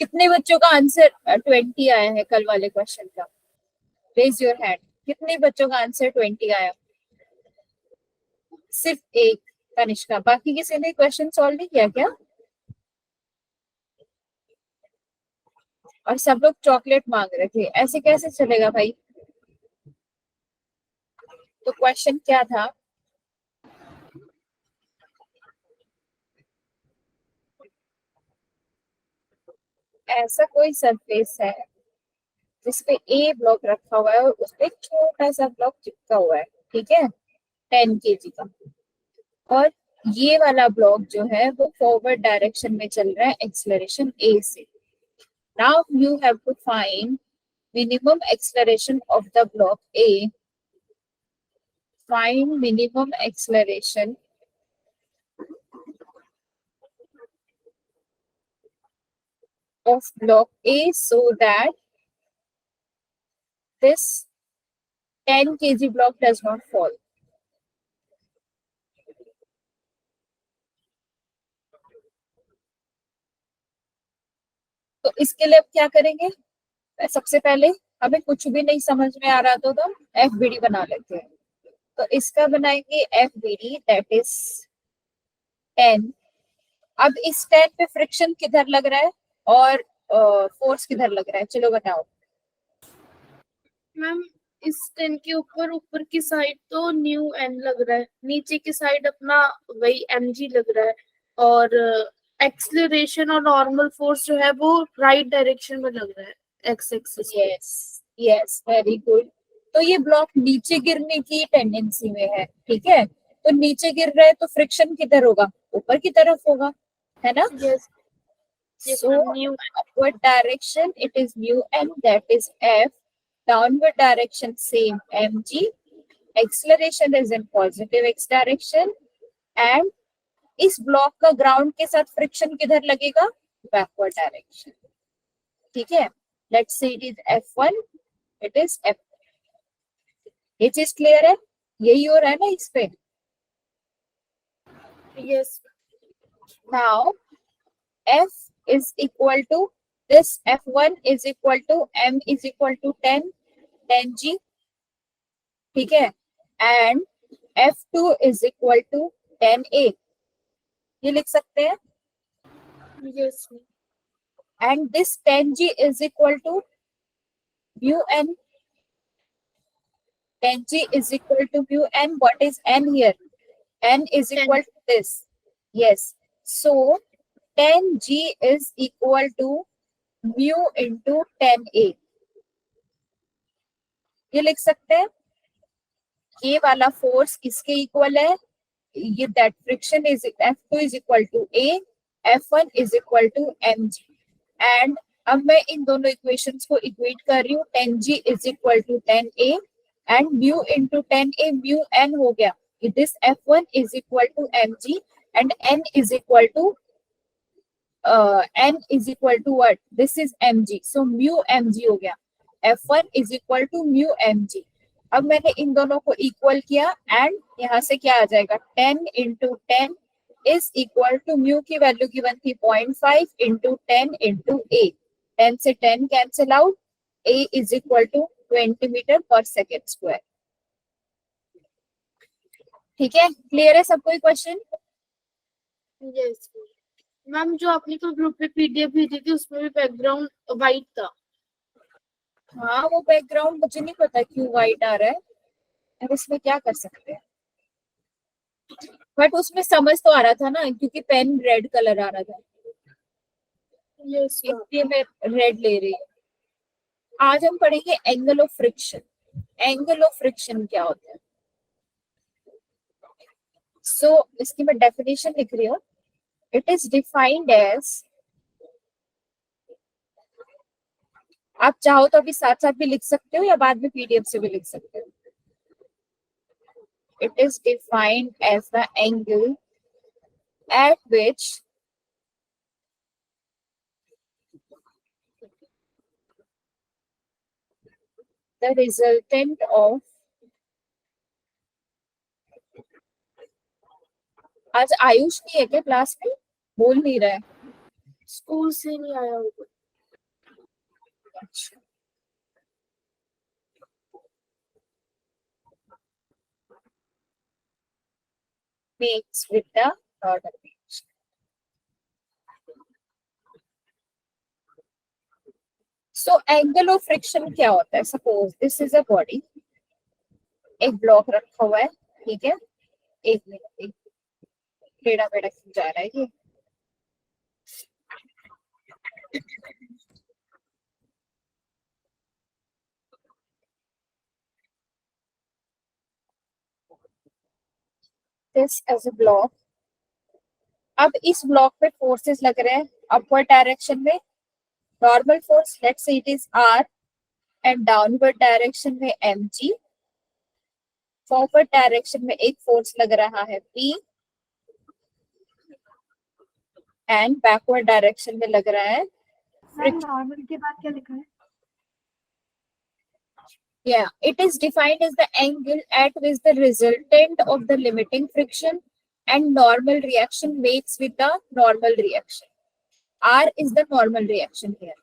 कितने बच्चों का आंसर 20 आया है कल वाले क्वेश्चन का? Raise your hand. कितने बच्चों का आंसर 20 आया? सिर्फ एक, तनिष्का। बाकी किसी ने क्वेश्चन सॉल्व नहीं किया क्या? और सब लोग चॉकलेट मांग रहे थे, ऐसे कैसे चलेगा भाई? तो क्वेश्चन क्या था? ऐसा कोई सरफेस है जिसपे ए ब्लॉक रखा हुआ है और उसपे एक छोटा सा ब्लॉक चिपका हुआ है, ठीक है, 10 kg का। और ये वाला ब्लॉक जो है वो फॉरवर्ड डायरेक्शन में चल रहा है एक्सलरेशन ए से। Now you have to find minimum acceleration of the block A. Find minimum acceleration of block A so that this 10 kg block does not fall. तो इसके लिए अब क्या करेंगे? सबसे पहले हमें कुछ भी नहीं समझ में आ रहा तो एफ बी डी बना लेते हैं। तो इसका बनाएंगे F B D, that is 10। अब इस 10 पे फ्रिक्शन किधर लग रहा है और फोर्स किधर लग रहा है? चलो बताओ। मैम इस 10 के ऊपर ऊपर की साइड तो न्यू एन लग रहा है, नीचे की साइड अपना वही एम जी लग रहा है, और एक्सलरेशन और नॉर्मल फोर्स जो है वो राइट डायरेक्शन में लग रहा है, एक्स एक्सिस पे। Yes yes, very good. तो ये ब्लॉक नीचे गिरने की टेंडेंसी में है, ठीक है। तो नीचे गिर रहा है तो फ्रिक्शन किधर होगा? ऊपर की तरफ होगा, है ना? Yes yes So ma'am, new. upward direction it is mu n, that is F. Downward direction same mg. Acceleration is in positive x direction. And इस ब्लॉक का ग्राउंड के साथ फ्रिक्शन किधर लगेगा? बैकवर्ड डायरेक्शन, ठीक है। Let's say it is F1, it is F। ये चीज क्लियर है? यही हो रहा है ना इस पे? Yes Now F is equal to this, F1 is equal to m is equal to 10 g, ठीक है। And F2 is equal to 10a, ये लिख सकते हैं। Yes and this 10g is equal to mu n, 10g is equal to mu n. What is n here? N is 10। equal to this. Yes, so 10g is equal to mu into 10a, ये लिख सकते हैं। ये वाला force किसके equal है? ये that friction is F2 is equal to A, F1 is equal to mg। And अब मैं इन दोनों इक्वेशंस को इक्वेट कर रही हूँ। 10g is equal to 10a and mu into 10a, mu n हो गया। This F1 is equal to mg and n is equal to what? This is mg, so mu mg हो गया। F1 is equal to mu mg। अब मैंने इन दोनों को equal किया and यहाँ से क्या आ जाएगा? 10 into 10 is equal to mu की वैल्यू गिवन थी 0.5 into 10 into a। 10 से 10 cancel out, a is equal to 20 metre पर सेकेंड स्क्वायर। ठीक है, क्लियर है सबको ये क्वेश्चन? यस मैम, जो आपने तो ग्रुप पे पीडीएफ भेजी थी उसमें भी बैकग्राउंड वाइट था। हाँ, वो बैकग्राउंड मुझे नहीं पता क्यों वाइट आ रहा है, अब इसमें क्या कर सकते हैं। बट उसमें समझ तो आ रहा था ना, क्योंकि पेन रेड कलर आ रहा था, यस इसलिए मैं रेड ले रही हूँ। आज हम पढ़ेंगे angle of friction. Angle of friction क्या होता है? सो इसकी मैं डेफिनेशन लिख रही हूँ। इट इज डिफाइंड एज, आप चाहो तो अभी साथ साथ भी लिख सकते हो या बाद में पीडीएफ से भी लिख सकते हो। It is defined as the angle at which the resultant of, आज आयुष नहीं है क्या क्लास में? बोल नहीं रहा है। स्कूल से नहीं आया होगा। image. Makes with the normal image. So angle of friction क्या होता है? Suppose this is a body, एक ब्लॉक रखा हुआ है, ठीक है, एक मिनट, एक टेढ़ा मेढ़ा क्यों जा रहा है ये? This as a block. अब इस ब्लॉक पे फोर्सेस लग रहे हैं अपवर्ड डायरेक्शन में, normal force let's say it is R and downward direction में mg, फॉरवर्ड डायरेक्शन में एक फोर्स लग रहा है P एंड बैकवर्ड डायरेक्शन में लग रहा है नॉर्मल के बाद क्या लिखा है? Yeah, it is defined as the angle at which the resultant of the limiting friction and normal reaction makes with the normal reaction. R is the normal reaction here.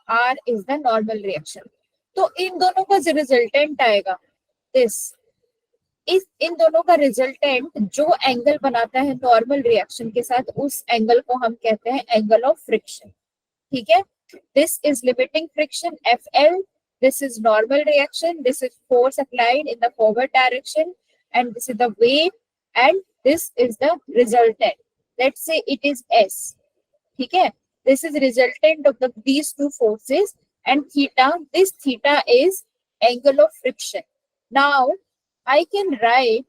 R is the normal reaction. तो इन दोनों का जो resultant आएगा this, इन दोनों का resultant जो angle बनाता है नॉर्मल रिएक्शन के साथ, उस एंगल को हम कहते हैं एंगल ऑफ फ्रिक्शन. ठीक है, this is limiting friction FL, this is normal reaction, this is force applied in the forward direction, and this is the weight, and this is the resultant. Let's say it is S. ठीक है, this is resultant of these two forces, and theta, this theta is angle of friction. Now I can write,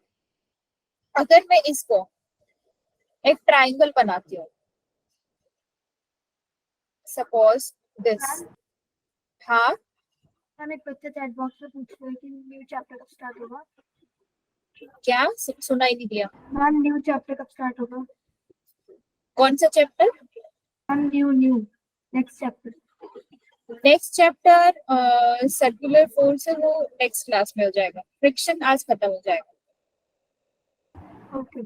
अगर मैं इसको एक triangle बनाती हूँ, suppose this. हाँ, ma'am एक बच्चा चैट बॉक्स में पूछ रहा है कि न्यू चैप्टर कब स्टार्ट होगा. क्या सुनाई नहीं दिया? मैम न्यू चैप्टर कब स्टार्ट होगा? कौन सा chapter? Ma'am new next chapter. Next chapter circular force है, वो नेक्स्ट क्लास में हो जाएगा. फ्रिक्शन आज खत्म हो जाएगा. Okay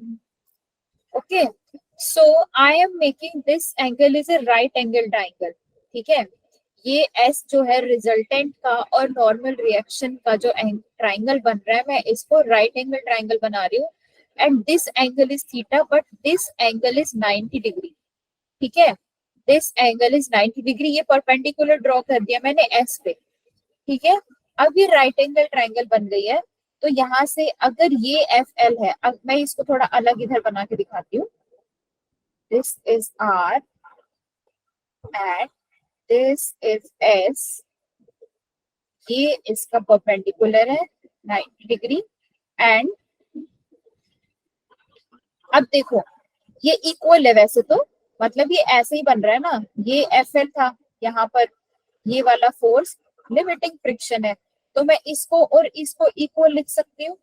okay, so I am making this angle is a right angle triangle. ठीक है, ये एस जो है रिजल्टेंट का और नॉर्मल रिएक्शन का जो ट्राइंगल बन रहा है, मैं इसको राइट एंगल ट्राइंगल बना रही हूँ. And this angle is theta, but this angle is 90 degree. ठीक है, दिस एंगल इज 90 डिग्री. ये परपेंडिकुलर ड्रॉ कर दिया मैंने एस पे. ठीक है, अब ये राइट एंगल ट्राइंगल बन गई है. तो यहाँ से अगर ये एफ एल है, अब मैं इसको थोड़ा अलग इधर बना के दिखाती हूँ. This is R and this is S. ये इसका परपेंडिकुलर है 90 डिग्री. एंड अब देखो ये इक्वल है वैसे तो, मतलब ये ऐसे ही बन रहा है ना. ये एफ एल था, यहाँ पर ये वाला फोर्स लिमिटिंग फ्रिक्शन है, तो मैं इसको और इसको इक्वल लिख सकती हूँ,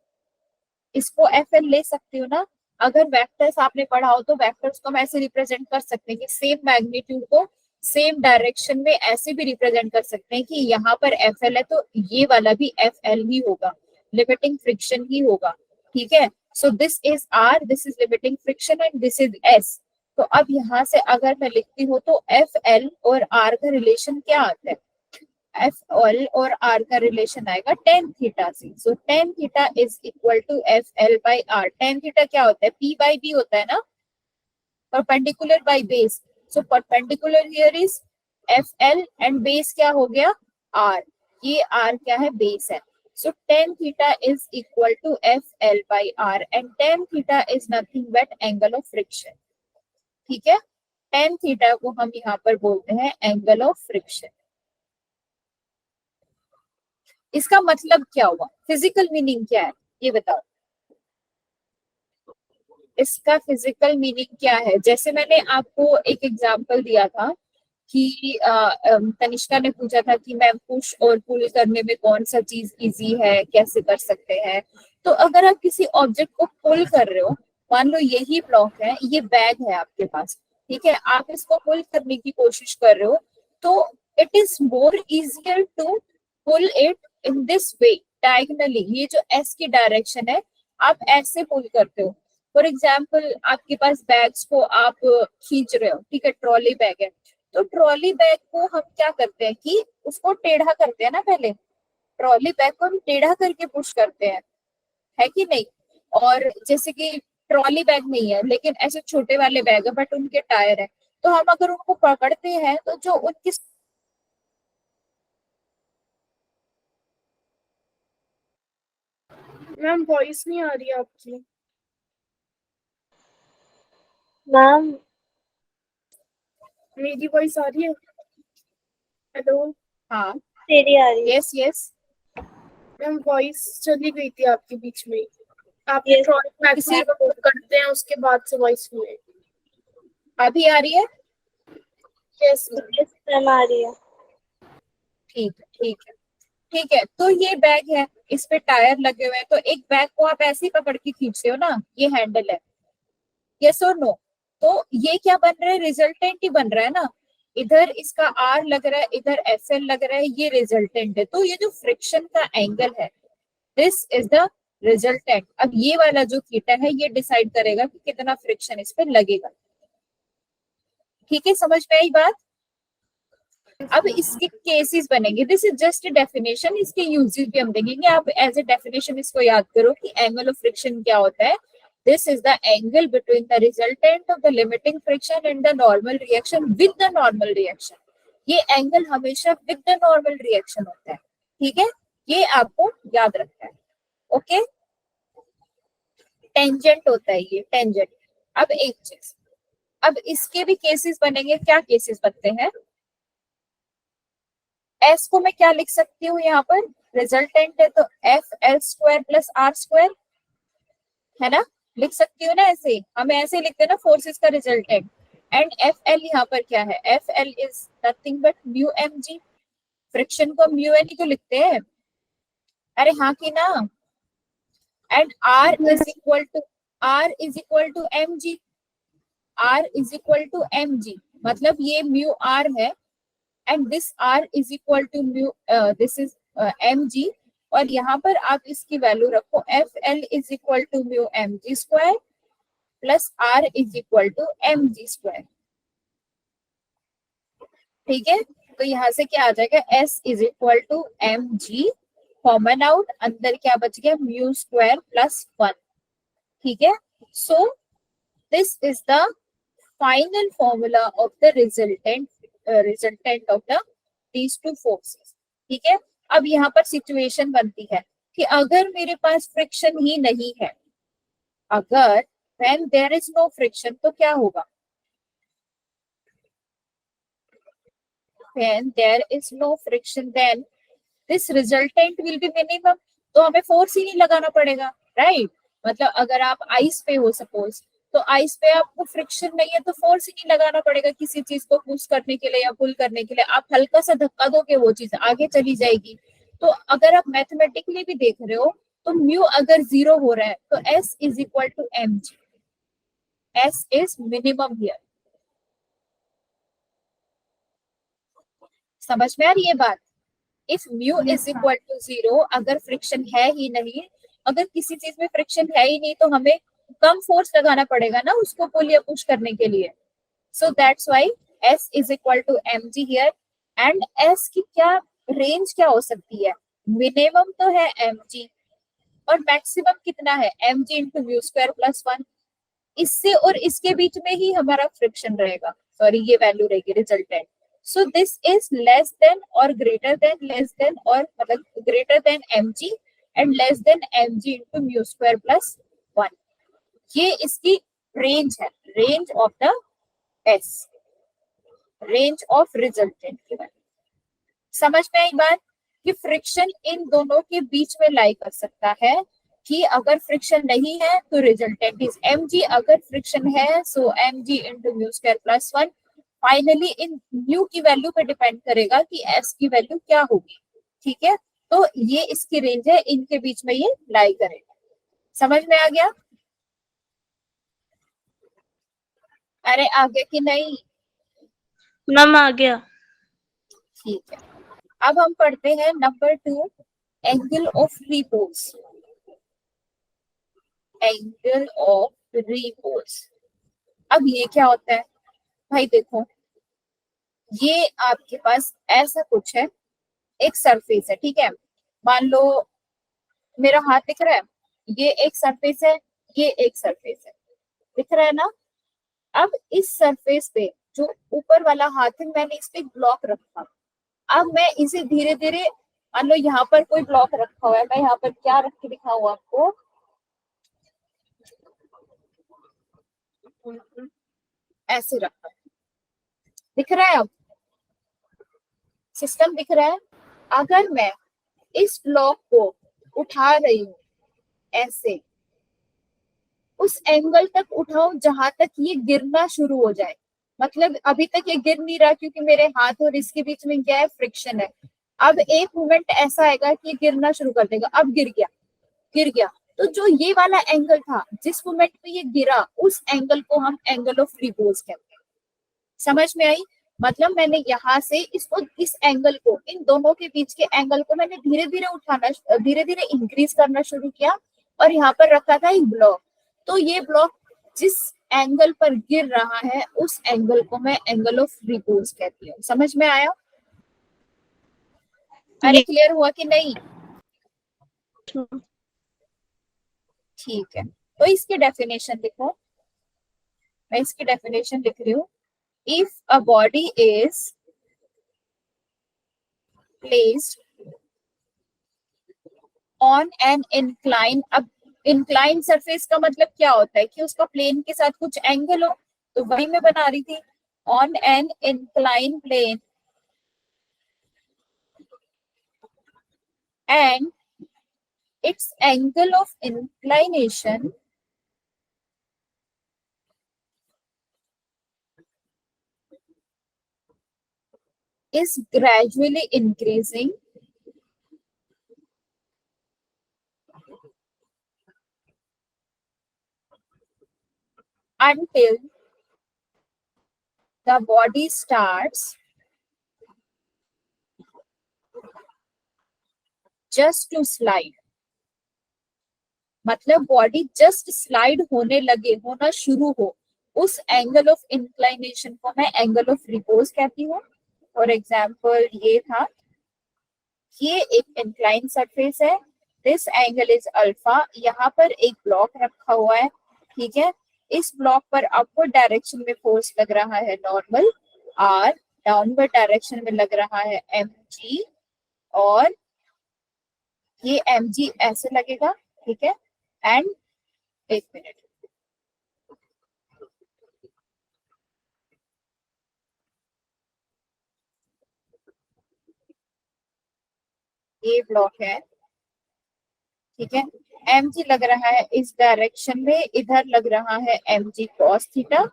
इसको एफ एल ले सकती हूँ ना. अगर वेक्टर्स आपने पढ़ा हो तो वेक्टर्स को हम ऐसे रिप्रेजेंट कर सकते हैं कि सेम मैग्नीट्यूड को सेम डायरेक्शन में ऐसे भी रिप्रेजेंट कर सकते हैं कि यहाँ पर एफ एल है तो ये वाला भी एफ एल ही होगा, लिमिटिंग फ्रिक्शन ही होगा. ठीक है, so this is R, this is limiting friction and this is S. तो अब यहाँ से अगर मैं लिखती हूँ तो एफ एल और आर का रिलेशन क्या आता है? एफ एल और आर का रिलेशन आएगा tan थीटा से. So tan theta is equal to F L by R. tan theta क्या होता है? P बाई B होता है ना, perpendicular by base. So perpendicular here is F L and base क्या हो गया? R. ये R क्या है? बेस है. So tan theta is equal to FL by R, and tan theta is nothing but angle of friction. ठीक है, tan theta को हम यहाँ पर बोलते हैं angle of friction. इसका मतलब क्या हुआ? फिजिकल मीनिंग क्या है ये बताओ. इसका फिजिकल मीनिंग क्या है? जैसे मैंने आपको एक एग्जांपल दिया था कि तनिष्का ने पूछा था कि मैम पुश और पुल करने में कौन सा चीज इजी है, कैसे कर सकते हैं. तो अगर आप किसी ऑब्जेक्ट को पुल कर रहे हो, मान लो यही ब्लॉक है, ये बैग है आपके पास, ठीक है, आप इसको पुल करने की कोशिश कर रहे हो, तो it is more easier to pull it in this way diagonally. ये जो एस की डायरेक्शन है, आप ऐसे पुल करते हो, फॉर एग्जाम्पल आपके पास बैग्स को आप खींच रहे हो, ठीक है, ट्रॉली बैग है, तो ट्रॉली बैग को हम क्या करते हैं कि उसको टेढ़ा करते हैं ना, पहले ट्रॉली बैग को हम टेढ़ा करके पुश करते हैं, है कि नहीं। और जैसे कि ट्रॉली बैग नहीं है लेकिन ऐसे छोटे वाले बैग है बट उनके टायर है, तो हम अगर उनको पकड़ते हैं तो जो उनकी मैम वॉइस नहीं आ रही आपकी। मैम मेरी वॉइस आ रही है? हेलो हाँ तेरी आ रही है। यस यस मैम, वॉइस चली गई थी आपके बीच में। आपने Yes. ट्रॉली बैग को किसी जब करते हैं उसके बाद से वॉइस नहीं है। अभी आ रही है? Yes ma'am. Yes, मैम आ रही है। ठीक है ठीक है ठीक है। तो ये बैग है, इस पे टायर लगे हुए हैं, तो एक बैग को आप ऐसे ही पकड़ के खींचते हो ना, ये हैंडल है, यस और नो। तो ये क्या बन रहा है, रिजल्टेंट ही बन रहा है ना, इधर इसका आर लग रहा है, इधर एफ एल लग रहा है, ये रिजल्टेंट है। तो ये जो फ्रिक्शन का एंगल है, दिस इज द रिजल्टेंट। अब ये वाला जो थीटा है ये डिसाइड करेगा कि कितना फ्रिक्शन इस पे लगेगा। ठीक है, समझ में आई बात? अब इसके केसेस बनेंगे, दिस इज जस्ट डेफिनेशन, इसके यूजेस भी हम देखेंगे। आप एज ए डेफिनेशन इसको याद करो कि एंगल ऑफ फ्रिक्शन क्या होता है। This is the angle between the resultant of the limiting friction and the normal reaction with the normal reaction. ये एंगल हमेशा विद द नॉर्मल रिएक्शन होता है, ठीक है, ये आपको याद रखना है। ओके, टेंजेंट होता है ये, टेंजेंट। अब एक चीज, अब इसके भी केसेस बनेंगे। क्या केसेस बनते हैं? एस को मैं क्या लिख सकती हूँ यहाँ पर, रिजल्टेंट है तो F L square plus R square, है ना, लिख सकती हूँ ना ऐसे, हम ऐसे लिखते हैं ना फोर्सेस का रिजल्टेंट। एंड एफ एल यहाँ पर क्या है, F L is nothing but mu M g. Friction को म्यू एन ही तो लिखते हैं, अरे हाँ की ना। And R is equal to m g, R is equal to m g, मतलब ये म्यू आर है and this R is equal to mu, this is m g. और यहाँ पर आप इसकी वैल्यू रखो, F L is equal to mu M g square plus are is equal to m g square. ठीक है, तो यहाँ से क्या आ जाएगा, S is equal to m g, common out, अंदर क्या बच गया, म्यू स्क्वायर प्लस 1। ठीक है, so this is the final formula of the resultant of the these two forces। ठीक है, अब यहाँ पर सिचुएशन बनती है कि अगर मेरे पास फ्रिक्शन ही नहीं है, अगर when there is no friction तो क्या होगा, when there is no friction then this resultant will be minimum। तो हमें फोर्स ही नहीं लगाना पड़ेगा, राइट। मतलब अगर आप आइस पे हो सपोज, तो आइस पे आपको फ्रिक्शन नहीं है तो फोर्स ही नहीं लगाना पड़ेगा किसी चीज को पुश करने के लिए या पुल करने के लिए, आप हल्का सा धक्का दोगे वो चीज आगे चली जाएगी। तो अगर आप मैथमेटिकली भी देख रहे हो तो म्यू अगर 0 हो रहा है तो S is equal to m g, S is minimum here. समझ में आ रही है बात? If mu is equal to 0, अगर फ्रिक्शन है ही नहीं, अगर किसी चीज में फ्रिक्शन है ही नहीं तो हमें कम फोर्स लगाना पड़ेगा ना उसको पुल या पुश करने के लिए। So that's why S is equal to m g here. And S की क्या रेंज क्या हो सकती है, मिनिमम तो है एम जी और मैक्सिमम कितना है, m g into mu square plus 1। इससे और इसके बीच में ही हमारा फ्रिक्शन रहेगा, सॉरी ये वैल्यू रहेगी resultant. So this is less than or greater than less than or मतलब greater than mg and less than mg into mu square plus 1। ये इसकी रेंज है, range of the s, range of resultant की value. समझ में आई बात कि friction इन दोनों के बीच में लाई कर सकता है कि अगर फ्रिक्शन नहीं है तो रिजल्टेंट इज mg, अगर फ्रिक्शन है सो mg into mu square plus 1। Finally in mu की वैल्यू पे डिपेंड करेगा कि एस की वैल्यू क्या होगी। ठीक है, तो ये इसकी रेंज है, इनके बीच में ये लाई करेगा। समझ में आ गया? अरे आ गया कि नहीं? मैम आ गया। ठीक है, अब हम पढ़ते हैं number 2, angle of repose. Angle of repose. अब ये क्या होता है भाई, देखो ये आपके पास ऐसा कुछ है, एक सरफेस है, ठीक है। मान लो मेरा हाथ दिख रहा है, ये एक सरफेस है, ये एक सरफेस है, दिख रहा है ना। अब इस सरफेस पे जो ऊपर वाला हाथ है, मैंने इस पे ब्लॉक रखा। अब मैं इसे धीरे धीरे, मान लो यहाँ पर कोई ब्लॉक रखा हुआ है, मैं यहाँ पर क्या रख के दिखाऊँ आपको, ऐसे रखा है, दिख रहा है, अब सिस्टम दिख रहा है। अगर मैं इस ब्लॉक को उठा रही हूँ ऐसे, उस एंगल तक उठाओ जहां तक ये गिरना शुरू हो जाए। मतलब अभी तक ये गिर नहीं रहा क्योंकि मेरे हाथ और इसके बीच में क्या है, फ्रिक्शन है। अब एक मोमेंट ऐसा आएगा कि ये गिरना शुरू कर देगा, अब गिर गया, गिर गया। तो जो ये वाला एंगल था जिस मोमेंट पे ये गिरा, उस एंगल को हम एंगल ऑफ रिपोज कहते हैं। समझ में आई? मतलब मैंने यहाँ से इसको, इस एंगल को, इन दोनों के बीच के एंगल को मैंने धीरे धीरे उठाना, धीरे धीरे इंक्रीज करना शुरू किया, और यहाँ पर रखा था एक ब्लॉक। तो ये ब्लॉक जिस एंगल पर गिर रहा है, उस एंगल को मैं एंगल ऑफ रिपोज कहती हूँ। समझ में आया? अरे क्लियर हुआ कि नहीं? ठीक है, तो इसकी डेफिनेशन देखो, मैं इसकी डेफिनेशन लिख रही हूँ। If a body is placed on an incline, अब इंक्लाइन सरफेस का मतलब क्या होता है कि उसका प्लेन के साथ कुछ एंगल हो, तो वही मैं बना रही थी, on an incline plane and its angle of inclination is gradually increasing until the body starts just to slide। मतलब बॉडी जस्ट स्लाइड होने लगे, होना शुरू हो, उस एंगल ऑफ इंक्लाइनेशन को मैं एंगल ऑफ रिपोज कहती हूँ। फॉर एग्जाम्पल ये था, ये एक इंक्लाइन सरफेस है, दिस एंगल इज अल्फा, यहाँ पर एक ब्लॉक रखा हुआ है, ठीक है। इस ब्लॉक पर अपवर्ड डायरेक्शन में फोर्स लग रहा है नॉर्मल आर, डाउनवर्ड डायरेक्शन में लग रहा है एम जी, और ये एम जी ऐसे लगेगा, ठीक है। एंड एक मिनट, ये ब्लॉक है, ठीक है। एम जी लग रहा है इस डायरेक्शन में, इधर लग रहा है एम जी कॉस थीटा।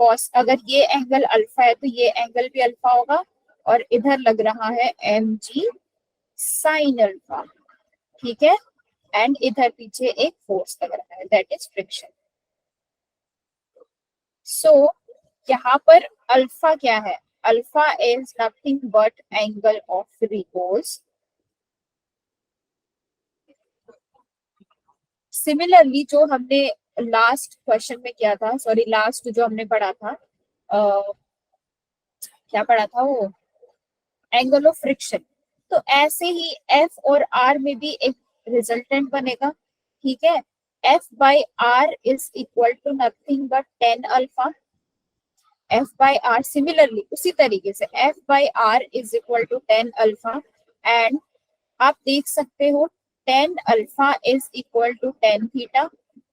कॉस, अगर ये एंगल अल्फा है तो ये एंगल भी अल्फा होगा, और इधर लग रहा है एम जी साइन अल्फा, ठीक है। एंड इधर पीछे एक फोर्स लग रहा है, दैट इज फ्रिक्शन। सो यहाँ पर अल्फा क्या है? Alpha is nothing but angle of repose. Similarly जो हमने लास्ट क्वेश्चन में किया था, सॉरी लास्ट जो हमने पढ़ा था, क्या पढ़ा था वो, एंगल ऑफ फ्रिक्शन। तो ऐसे ही एफ और आर में भी एक रिजल्टेंट बनेगा, ठीक है। F by R is equal to nothing but tan alpha. F by R similarly उसी तरीके से F by R is equal to tan alpha, and आप देख सकते हो tan alpha is equal to tan theta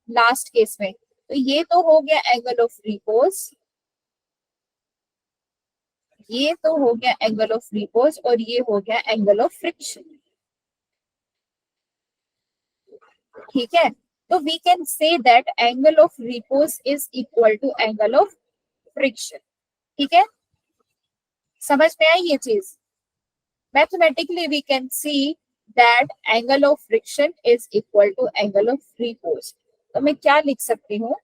last case में। तो ये तो हो गया एंगल ऑफ रिपोज, ये तो हो गया एंगल ऑफ रिपोज, और ये हो गया एंगल ऑफ फ्रिक्शन, ठीक है। तो we can say that angle of repose is equal to angle of friction, ठीक है। समझ में आई ये चीज? Mathematically we can see that angle of friction is equal to angle of repose. तो मैं क्या लिख सकती हूँ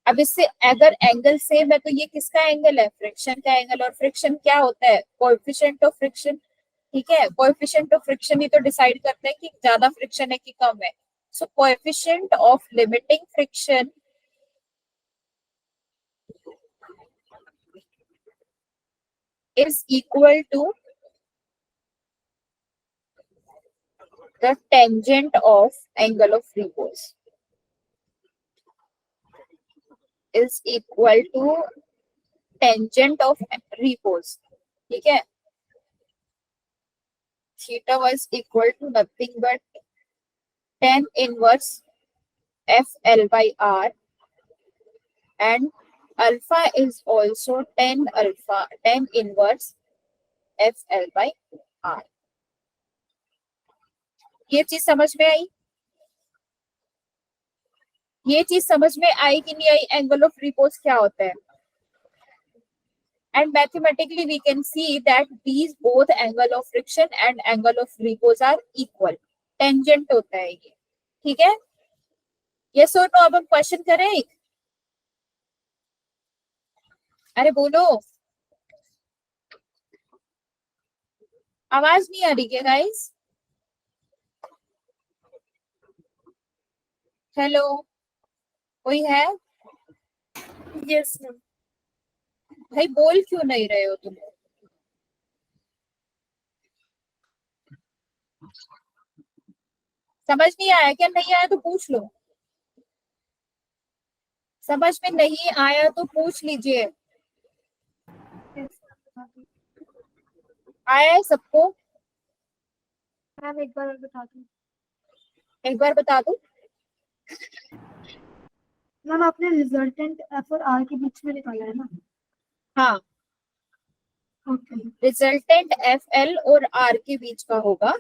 अब इससे, अगर एंगल सेम है तो ये किसका एंगल है? फ्रिक्शन का एंगल। और फ्रिक्शन क्या होता है? कोएफिशिएंट ऑफ फ्रिक्शन, ठीक है। कोएफिशिएंट ऑफ फ्रिक्शन ही तो डिसाइड करता है कि ज्यादा फ्रिक्शन है कि कम है। So coefficient of limiting friction is equal to the tangent of angle of repose. Is equal to tangent of repose. ठीक है? Theta was equal to nothing but tan inverse FL by R, and alpha is also tan inverse FL by R. ये चीज समझ में आई? ये चीज समझ में आई कि नहीं आई? एंगल ऑफ रिपोज क्या होता है? And mathematically we can see that these both angle of friction and angle of repose are equal. Tangent होता है ये. ठीक है? Yes or no? अब हम क्वेश्चन करें एक. अरे बोलो, आवाज नहीं आ रही क्या गाइस? हेलो, कोई है? Yes ma'am. भाई बोल क्यों नहीं रहे हो तुम? समझ नहीं आया क्या? नहीं आया तो पूछ लो. समझ में नहीं आया तो पूछ लीजिए. आया है सबको? मैम एक बार और बता दो. एक बार बता दो. मैम आपने रिजल्टेंट एफ और आर के बीच में निकाला है ना? हाँ, ओके. रिजल्टेंट एफ एल और आर के बीच का होगा,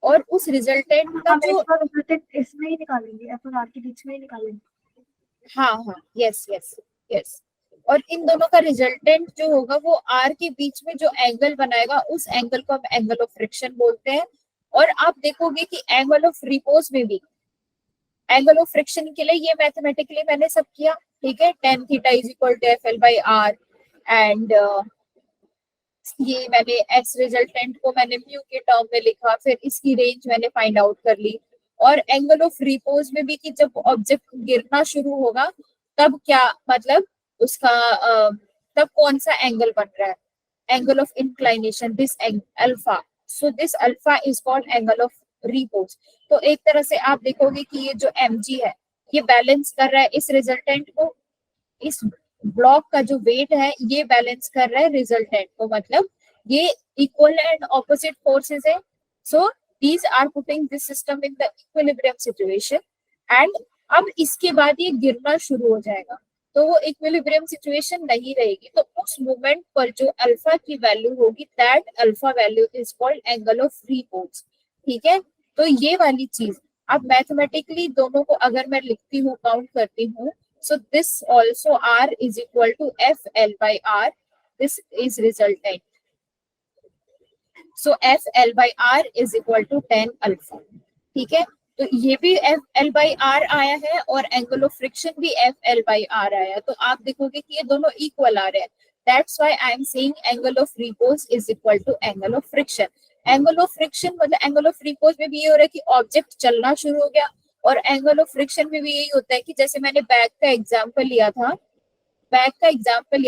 और उस रिजल्टेंट का हम जो, इसका रिजल्टेंट इसमें ही निकालेंगे, एफ और आर के बीच में ही निकालेंगे. हाँ हाँ, यस यस यस, और इन दोनों का रिजल्टेंट जो होगा वो आर के बीच में जो एंगल बनाएगा उस एंगल को हम एंगल ऑफ फ्रिक्शन बोलते हैं. और आप देखोगे कि एंगल ऑफ रिपोज में भी एंगल ऑफ फ्रिक्शन के लिए ये मैथमेटिकली मैंने सब किया. ठीक है, tan theta is equal to F L by R, and ये मैंने एक्स रिजल्टेंट को मैंने म्यू के टर्म में लिखा, फिर इसकी रेंज मैंने फाइंड आउट कर ली. और एंगल ऑफ रिपोज में भी कि जब ऑब्जेक्ट गिरना शुरू होगा तब क्या मतलब उसका तब कौन सा एंगल बन रहा है? Angle of inclination, this alpha. So this alpha is called angle of repose. तो एक तरह से आप देखोगे कि ये जो mg है ये बैलेंस कर रहा है इस रिजल्टेंट को, इस ब्लॉक का जो वेट है ये बैलेंस कर रहा है रिजल्टेंट को, मतलब ये इक्वल एंड ऑपोजिट फोर्सेस है. So these are putting this system in the equilibrium situation, and अब इसके बाद ये गिरना शुरू हो जाएगा तो वो इक्विलिब्रियम सिचुएशन नहीं रहेगी. तो उस मोमेंट पर जो अल्फा की वैल्यू होगी that alpha value is called angle of repose. ठीक है, तो ये वाली चीज अब मैथमेटिकली दोनों को अगर मैं लिखती हूँ, काउंट करती हूँ, so this also r is equal to fl by r, this is resultant. So fl by r is equal to tan alpha. ठीक है, तो ये भी fl by r आया है और एंगल ऑफ फ्रिक्शन भी fl by r आया है. तो आप देखोगे कि ये दोनों इक्वल आ रहे हैं. That's why I am saying angle of repose is equal to angle of friction. Angle of friction मतलब एंगल ऑफ रिपोज में भी ये हो रहा है कि ऑब्जेक्ट चलना शुरू हो गया, और एंगल ऑफ फ्रिक्शन में भी यही होता है कि जैसे मैंने बैग का एग्जांपल लिया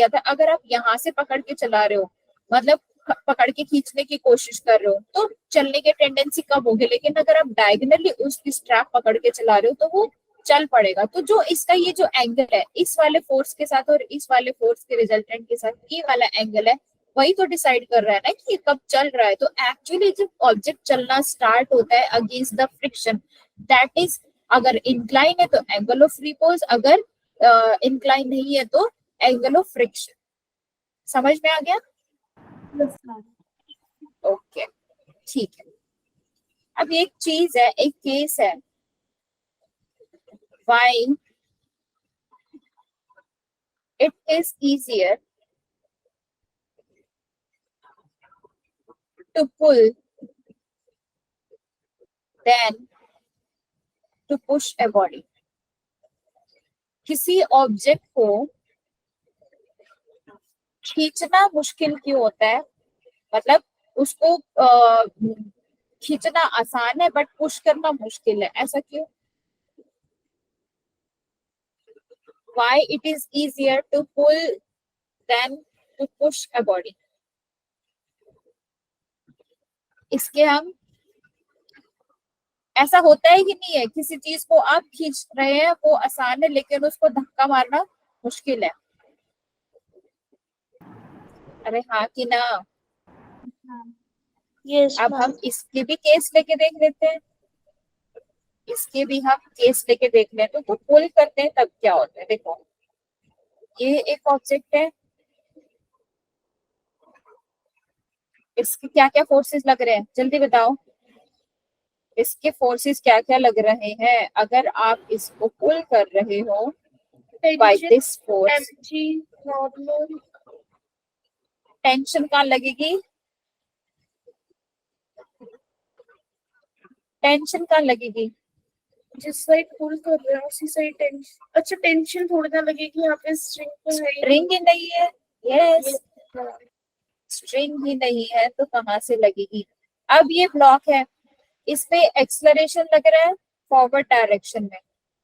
था, अगर आप यहाँ से पकड़ के चला रहे हो, मतलब पकड़ के खींचने की कोशिश कर रहे हो तो चलने की टेंडेंसी कम होगी, लेकिन अगर आप डायगोनली उस स्ट्रैप पकड़ के चला रहे हो तो वो चल पड़ेगा. तो जो इसका ये जो एंगल है इस वाले फोर्स के साथ और इस वाले फोर्स के रिजल्टेंट के साथ ये वाला एंगल है, वही तो डिसाइड कर रहा है ना कि ये कब चल रहा है. तो एक्चुअली जब ऑब्जेक्ट चलना स्टार्ट होता है against the friction, that is अगर इंक्लाइन है तो एंगल ऑफ रिपोज, अगर इंक्लाइन नहीं है तो एंगल ऑफ फ्रिक्शन. समझ में आ गया? Yes ma'am. ओके, ठीक है. अब एक चीज है, एक केस है, why it is easier to pull than to push a body. किसी ऑब्जेक्ट को खींचना मुश्किल क्यों होता है? मतलब उसको खींचना आसान है बट पुश करना मुश्किल है, ऐसा क्यों? why it is easier to pull than to push a body? इसके हम, ऐसा होता है कि नहीं है, किसी चीज को आप खींच रहे हैं वो आसान है लेकिन उसको धक्का मारना मुश्किल है। अरे हाँ कि ना? यस अब हम इसके भी केस लेके देख लेते हैं, इसके भी हम केस लेके देख लेते हैं। तो पुल करते हैं तब क्या होता है, देखो ये एक ऑब्जेक्ट है, इसके क्या क्या फोर्सेस लग रहे हैं जल्दी बताओ, इसके फोर्सेस क्या क्या लग रहे हैं अगर आप इसको पुल कर रहे हो by this force? mg normal. Tension कहाँ लगेगी, टेंशन कहाँ लगेगी? जिस साइड पुल कर रहे हैं उसी साइड टेंशन। अच्छा टेंशन थोड़ी ना लगेगी, यहाँ पे स्ट्रिंग तो है ही स्ट्रिंग ही नहीं है, यस हाँ। स्ट्रिंग ही नहीं है तो कहाँ से लगेगी? अब ये ब्लॉक है, इस पे एक्सलरेशन लग रहा है फॉरवर्ड डायरेक्शन में,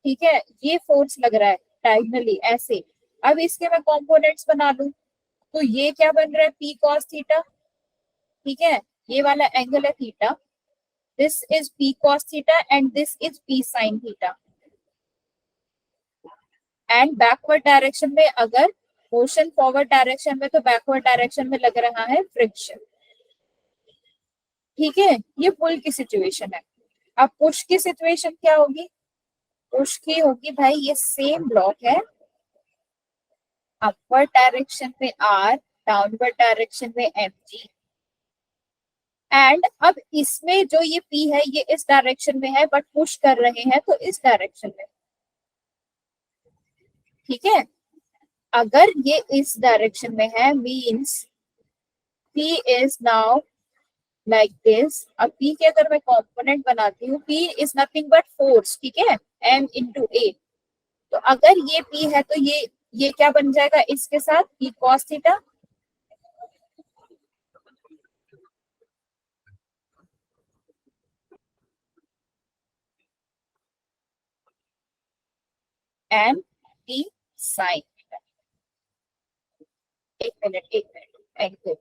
ठीक है, ये फोर्स लग रहा है डायगोनली ऐसे। अब इसके मैं कंपोनेंट्स बना लूं तो ये क्या बन रहा है, पी कॉस थीटा, ठीक है, ये वाला एंगल है theta, this is P cos theta and this is P sine theta. And backward direction में अगर मोशन फॉरवर्ड डायरेक्शन में तो बैकवर्ड डायरेक्शन में लग रहा है फ्रिक्शन, ठीक है, ये पुल की सिचुएशन है। अब पुश की सिचुएशन क्या होगी, पुश की होगी भाई ये सेम ब्लॉक है, अपवर्ड डायरेक्शन में आर, डाउनवर्ड डायरेक्शन में एम जी, एंड अब इसमें जो ये पी है ये इस डायरेक्शन में है बट पुश कर रहे हैं तो इस डायरेक्शन में, ठीक है। अगर ये इस डायरेक्शन में है means P is now like this. अब पी के अगर मैं कंपोनेंट बनाती हूँ, P is nothing but force, ठीक है, एम इंटू ए। तो अगर ये पी है तो ये क्या बन जाएगा इसके साथ, P cos theta, and P sine theta. एक मिनट एंगल,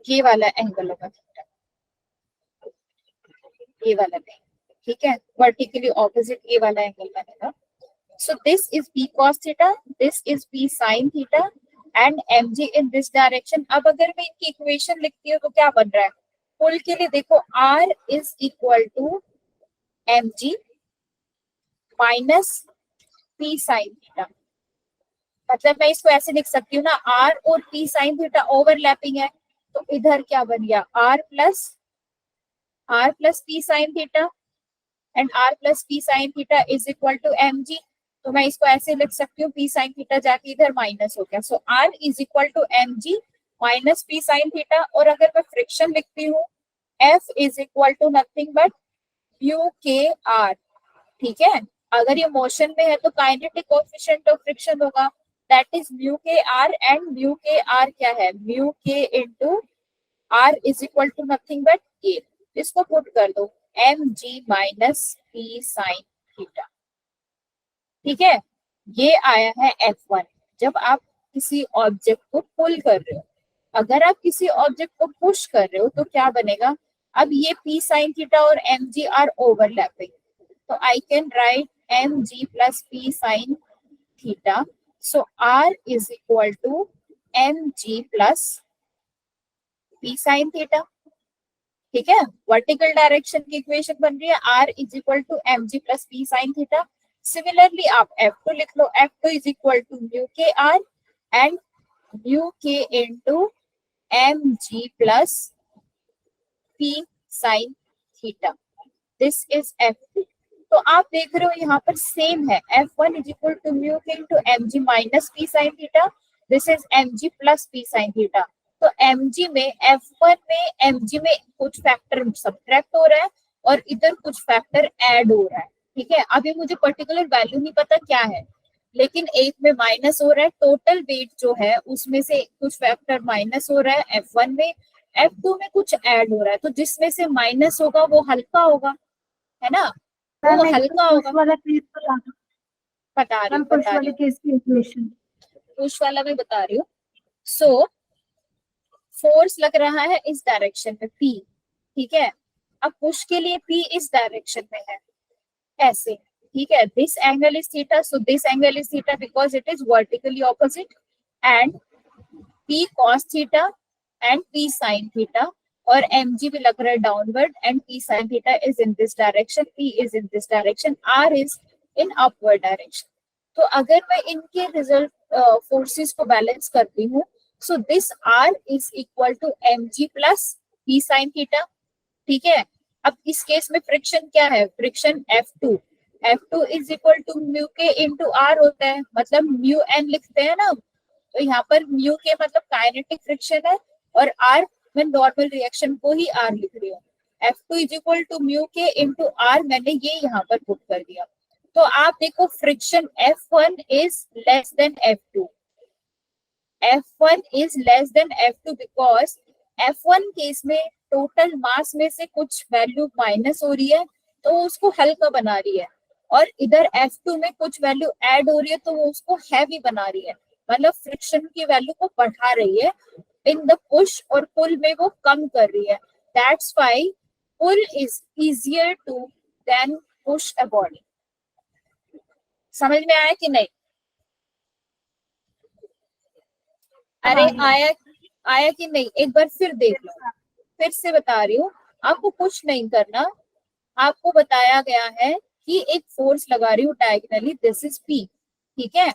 ये वाला एंगल होगा थीटा, ये वाला नहीं, ठीक है, वर्टिकली ऑपोजिट ये वाला एंगल बनेगा। So this is p cos theta, this is p sin theta and mg in this direction। अब अगर मैं इनकी इक्वेशन लिखती हूँ तो क्या बन रहा है, पुल के लिए देखो r is equal to mg minus p sin theta। मतलब मैं इसको ऐसे लिख सकती हूँ ना, r और p sin theta ओवरलैपिंग है तो इधर क्या बन गया, r plus p sin theta and r plus p sin theta is equal to mg। तो मैं इसको ऐसे लिख सकती हूँ, p sin थीटा जाके इधर माइनस हो गया, so r is equal to mg minus p sin theta. और अगर मैं फ्रिक्शन लिखती हूँ, f is equal to nothing but mu k r, ठीक है। अगर ये मोशन में है तो काइनेटिक कोएफिशिएंट ऑफ फ्रिक्शन होगा, that is mu k r and mu k r क्या है, म्यू के into r is equal to nothing but k। इसको पुट कर दो, mg minus p sin theta, ठीक है। ये आया है F1 जब आप किसी ऑब्जेक्ट को पुल कर रहे हो। अगर आप किसी ऑब्जेक्ट को पुश कर रहे हो तो क्या बनेगा, अब ये p sin थीटा और mg आर ओवरलैपिंग, तो I can write mg plus p sin theta, so r is equal to mg plus p sin theta, ठीक है। वर्टिकल डायरेक्शन की इक्वेशन बन रही है r is equal to mg plus p sin theta. Similarly आप F2 लिख लो, F2 is equal to mu k r and mu के into mg plus p sin theta, this is F2। तो आप देख रहे हो यहाँ पर सेम है, F1 is equal to mu के into mg minus p sin theta, this is mg plus p sin theta. तो mg में F1 में mg में कुछ फैक्टर सब्ट्रैक्ट हो रहा है और इधर कुछ फैक्टर ऐड हो रहा है, ठीक है। अभी मुझे पर्टिकुलर वैल्यू नहीं पता क्या है, लेकिन एक में माइनस हो रहा है, टोटल वेट जो है उसमें से कुछ फैक्टर माइनस हो रहा है F1 में F2 में कुछ ऐड हो रहा है, तो जिसमें से माइनस होगा वो हल्का होगा, है ना, वो मैम हल्का होगा। वाला केस बता दो। बता रही मैम हूँ, पुश बता रही वाले हूँ, केस की इक्वेशन। पुश वाला मैं बता रही हूँ। सो फोर्स लग रहा है इस डायरेक्शन में P, ठीक है। अब पुश के लिए P इस डायरेक्शन में है, ऐसे, ठीक है। This angle is theta, so this angle is theta because it is vertically opposite, and P cos theta and P sin theta, और mg भी लग रहा है downward, and P sin theta is in this direction, P is in this direction, R is in upward direction. तो अगर मैं इनके result forces को बैलेंस करती हूँ, so this R is equal to mg plus P sin theta, ठीक है। अब इस केस में फ्रिक्शन क्या है, friction F2, F2 is equal to mu k into R होता है, मतलब म्यू एन लिखते हैं ना, तो यहाँ पर म्यू के मतलब काइनेटिक फ्रिक्शन है, और आर मैं नॉर्मल रिएक्शन को ही आर लिख रही हूँ। F2 is equal to mu k into R, मैंने ये यहाँ पर पुट कर दिया। तो आप देखो friction F1 is less than F2, F1 is less than F2 because F1 case में टोटल मास में से कुछ वैल्यू माइनस हो रही है, तो वो उसको हल्का बना रही है, और इधर F2 में कुछ वैल्यू ऐड हो रही है, तो वो उसको हैवी बना रही है, मतलब फ्रिक्शन की वैल्यू को बढ़ा रही है। इन द पुश और पुल में वो कम कर रही है, that's why pull is easier to then push a body. समझ में आया कि नहीं? अरे आया, आया कि नहीं, एक बार फिर देख लो, फिर से बता रही हूँ, आपको कुछ नहीं करना, आपको बताया गया है कि एक फोर्स लगा रही हूँ डायगनली, दिस इज P, ठीक है,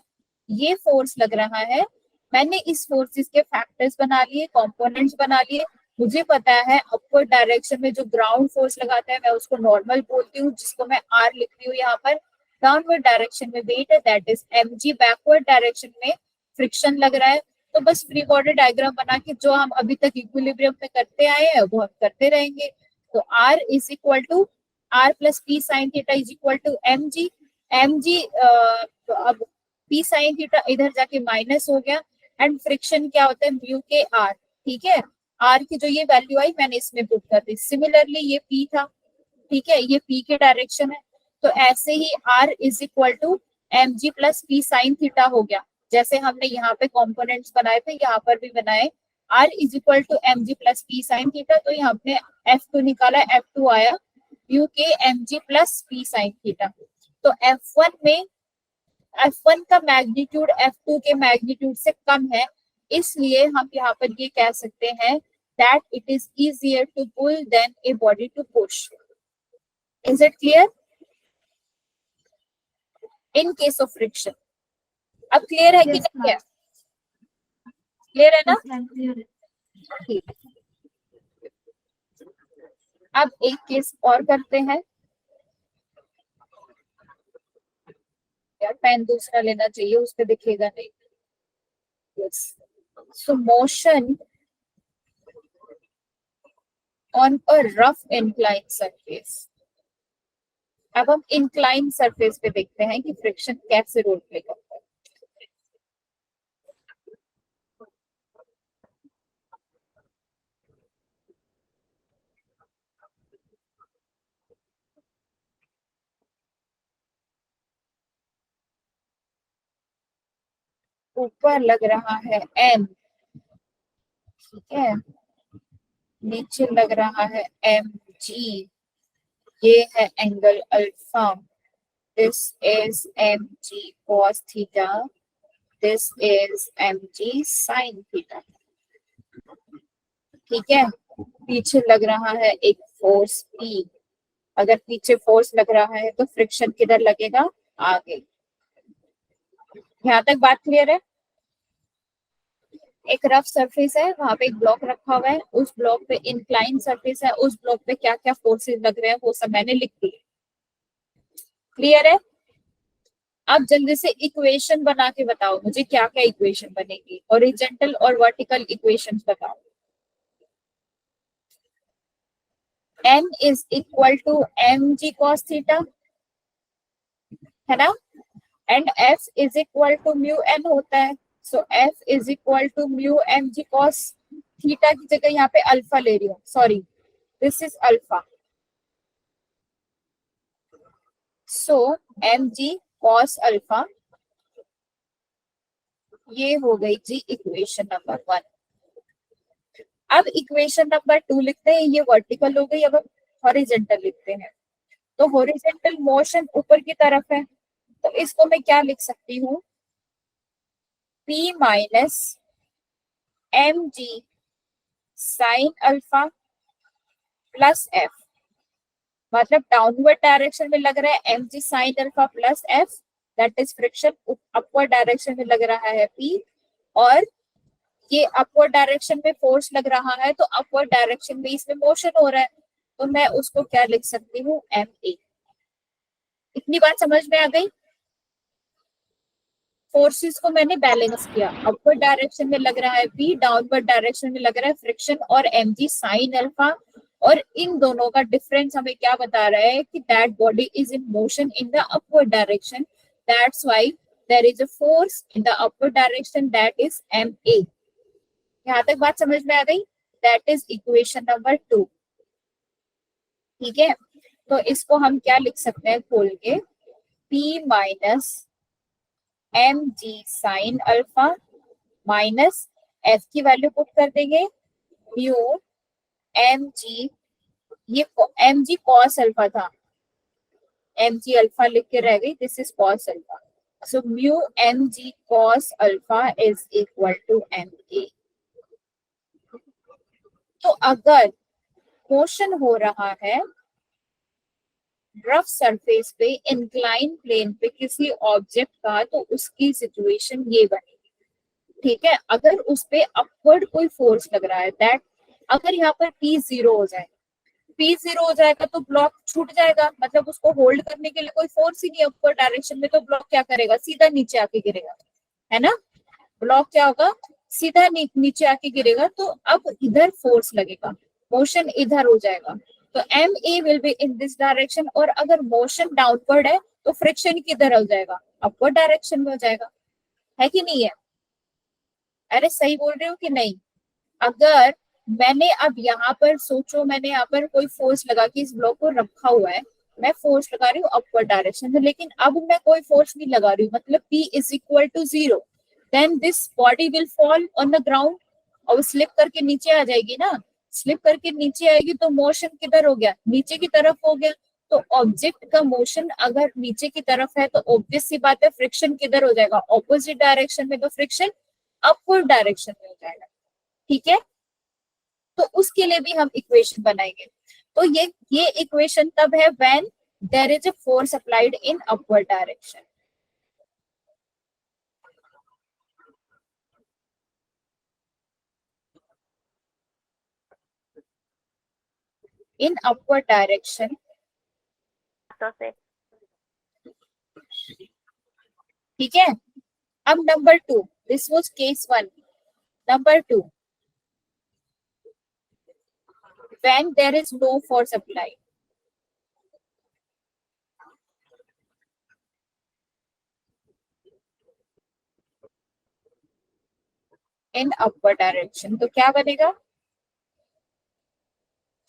ये फोर्स लग रहा है, मैंने इस फोर्सेस के फैक्टर्स बना लिए, कंपोनेंट्स बना लिए, मुझे पता है अपवर्ड डायरेक्शन में जो ग्राउंड फोर्स लगाता है मैं उसको नॉर्मल बोलती हूँ, जिसको मैं R लिख रही हूँ यहाँ पर। डाउनवर्ड डायरेक्शन में वेट है, that is mg, backward direction में फ्रिक्शन लग रहा है, तो बस फ्री बॉडी डायग्राम बना के जो हम अभी तक इक्विलिब्रियम में करते आए हैं वो हम करते रहेंगे। तो R is equal to R plus P sine theta is equal to mg, mg तो अब P साइन थीटा इधर जाके माइनस हो गया, एंड फ्रिक्शन क्या होता है म्यू के R, ठीक है। R की जो ये वैल्यू आई मैंने इसमें पुट कर दी, सिमिलरली ये P था, ठीक है, ये P के डायरेक्शन है, तो ऐसे ही R is equal to mg plus P sine theta हो गया, जैसे हमने यहाँ पे कंपोनेंट्स बनाए थे यहाँ पर भी बनाए, R is equal to mg plus P sine theta, तो यहाँ पे F2 निकाला, F2 आया म्यू के mg plus P sine theta. तो F1 में F1 का मैग्नीट्यूड F2 के मैग्नीट्यूड से कम है, इसलिए हम यहाँ पर ये कह सकते हैं that it is easier to pull than a body to push. Is it clear? In case of friction. अब क्लियर है कि नहीं है? क्लियर है ना? ठीक। अब एक केस और करते हैं, यार पेन दूसरा लेना चाहिए, उस पे दिखेगा नहीं। Yes, so motion on a rough incline surface. अब हम इंक्लाइन सरफेस पे देखते हैं कि फ्रिक्शन कैसे रोल प्ले करता है। ऊपर लग रहा है M, ठीक है, नीचे लग रहा है mg, ये है angle alpha, this is mg cos theta, this is mg sin theta, ठीक है। पीछे लग रहा है एक फोर्स P, अगर पीछे फोर्स लग रहा है तो फ्रिक्शन किधर लगेगा, आगे। यहाँ तक बात क्लियर है? एक रफ सरफेस है, वहां पे एक ब्लॉक रखा हुआ है, उस ब्लॉक पे इंक्लाइन सरफेस है, उस ब्लॉक पे क्या क्या फोर्सेस लग रहे हैं वो सब मैंने लिख दिए। क्लियर है? अब जल्दी से इक्वेशन बना के बताओ मुझे क्या क्या इक्वेशन बनेगी, हॉरिजॉन्टल और वर्टिकल इक्वेशंस बताओ। n is equal to mg cos theta, है ना, and f is equal to mu n होता है, so f is equal to mu mg cos theta की जगह यहाँ पे अल्फा ले रही हूँ, sorry this is alpha, so mg cos alpha, ये हो गई जी इक्वेशन नंबर 1। अब इक्वेशन नंबर 2 लिखते हैं, ये वर्टिकल हो गई, अब हम हॉरिजेंटल लिखते हैं। तो हॉरिजेंटल मोशन ऊपर की तरफ है, तो इसको मैं क्या लिख सकती हूँ, p minus m g sine alpha plus F, मतलब डाउनवर्ड डायरेक्शन में लग रहा है mg sine alpha plus F, that is friction. Upward direction में लग रहा है p, और ये अपवर्ड डायरेक्शन में फोर्स लग रहा है, तो अपवर्ड डायरेक्शन में इसमें मोशन हो रहा है, तो मैं उसको क्या लिख सकती हूँ, ma। इतनी बात समझ में आ गई। फोर्सेस को मैंने बैलेंस किया, अपवर्ड डायरेक्शन में लग रहा है p, डाउनवर्ड डायरेक्शन में लग रहा है फ्रिक्शन और mg साइन अल्फा, और इन दोनों का डिफरेंस हमें क्या बता रहा है कि that body is in motion in the upward direction, that's why there is a force in the upward direction, that is ma। यहाँ तक बात समझ में आ गई, दैट इज इक्वेशन नंबर 2। ठीक है, तो इसको हम क्या लिख सकते हैं खोल के, p minus m g sine alpha minus F की वैल्यू पुट कर देंगे, म्यू एम जी, ये एम जी कॉस अल्फा था, एम जी अल्फा लिख के रह गई, this is cos alpha, so mu M G cos alpha is equal to M a. तो अगर मोशन हो रहा है रफ सरफेस पे, इंक्लाइन प्लेन पे किसी ऑब्जेक्ट का, तो उसकी सिचुएशन ये बनेगी। ठीक है, अगर उस पे अपवर्ड कोई फोर्स लग रहा है, दैट अगर यहाँ पर p जीरो हो जाए, p जीरो हो जाएगा तो ब्लॉक छूट जाएगा, मतलब उसको होल्ड करने के लिए कोई फोर्स ही नहीं अपवर्ड डायरेक्शन में, तो ब्लॉक क्या करेगा, सीधा नीचे आके गिरेगा, है ना। ब्लॉक क्या होगा, सीधा नीचे आके गिरेगा, तो अब इधर फोर्स लगेगा, मोशन इधर हो जाएगा, तो m a will be in this direction, और अगर मोशन डाउनवर्ड है तो फ्रिक्शन किधर हो जाएगा, अपवर्ड डायरेक्शन में हो जाएगा, है कि नहीं है। अरे सही बोल रहे हो कि नहीं। अगर मैंने अब यहाँ पर सोचो, मैंने यहाँ पर कोई फोर्स लगा के इस ब्लॉक को रखा हुआ है, मैं फोर्स लगा रही हूँ अपवर्ड डायरेक्शन में, लेकिन अब मैं कोई फोर्स नहीं लगा रही हूँ, मतलब p is equal to 0, then this body will fall on the ground, और स्लिप करके नीचे आ जाएगी ना, स्लिप करके नीचे आएगी तो मोशन किधर हो गया, नीचे की तरफ हो गया, तो ऑब्जेक्ट का मोशन अगर नीचे की तरफ है तो ऑब्वियस सी बात है फ्रिक्शन किधर हो जाएगा, ऑपोजिट डायरेक्शन में, तो फ्रिक्शन अपवर्ड डायरेक्शन में हो जाएगा। ठीक है, तो उसके लिए भी हम इक्वेशन बनाएंगे। तो ये इक्वेशन तब है when there is a force applied in upward direction. In upward direction, ठीक है। अब number 2, this was case 1, number 2, when there is no force applied, in upward direction, तो क्या बनेगा,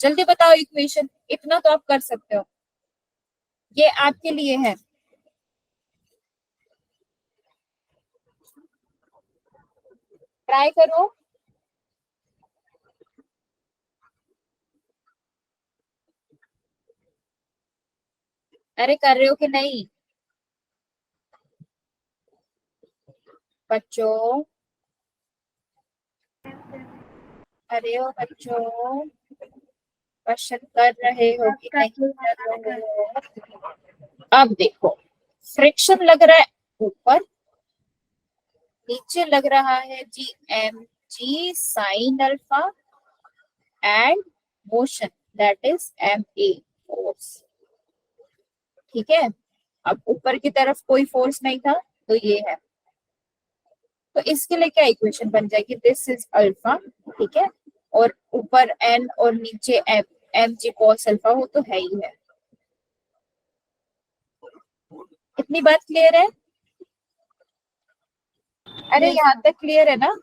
जल्दी बताओ इक्वेशन, इतना तो आप कर सकते हो, ये आपके लिए है। ट्राई करो, अरे कर रहे हो कि नहीं बच्चों, अरे ओ बच्चों, क्वेश्चन कर रहे हो कि नहीं कर रहे हो। अब देखो, फ्रिक्शन लग रहा है ऊपर, नीचे लग रहा है g m g sine alpha and motion, that is m a force. ठीक है, अब ऊपर की तरफ कोई फोर्स नहीं था, तो ये है, तो इसके लिए क्या इक्वेशन बन जाएगी, दिस इज अल्फा, ठीक है, और ऊपर एन और नीचे एम, एम जी कॉस अल्फा, वो तो है ही है। इतनी बात क्लियर है, अरे यहाँ तक क्लियर है ना।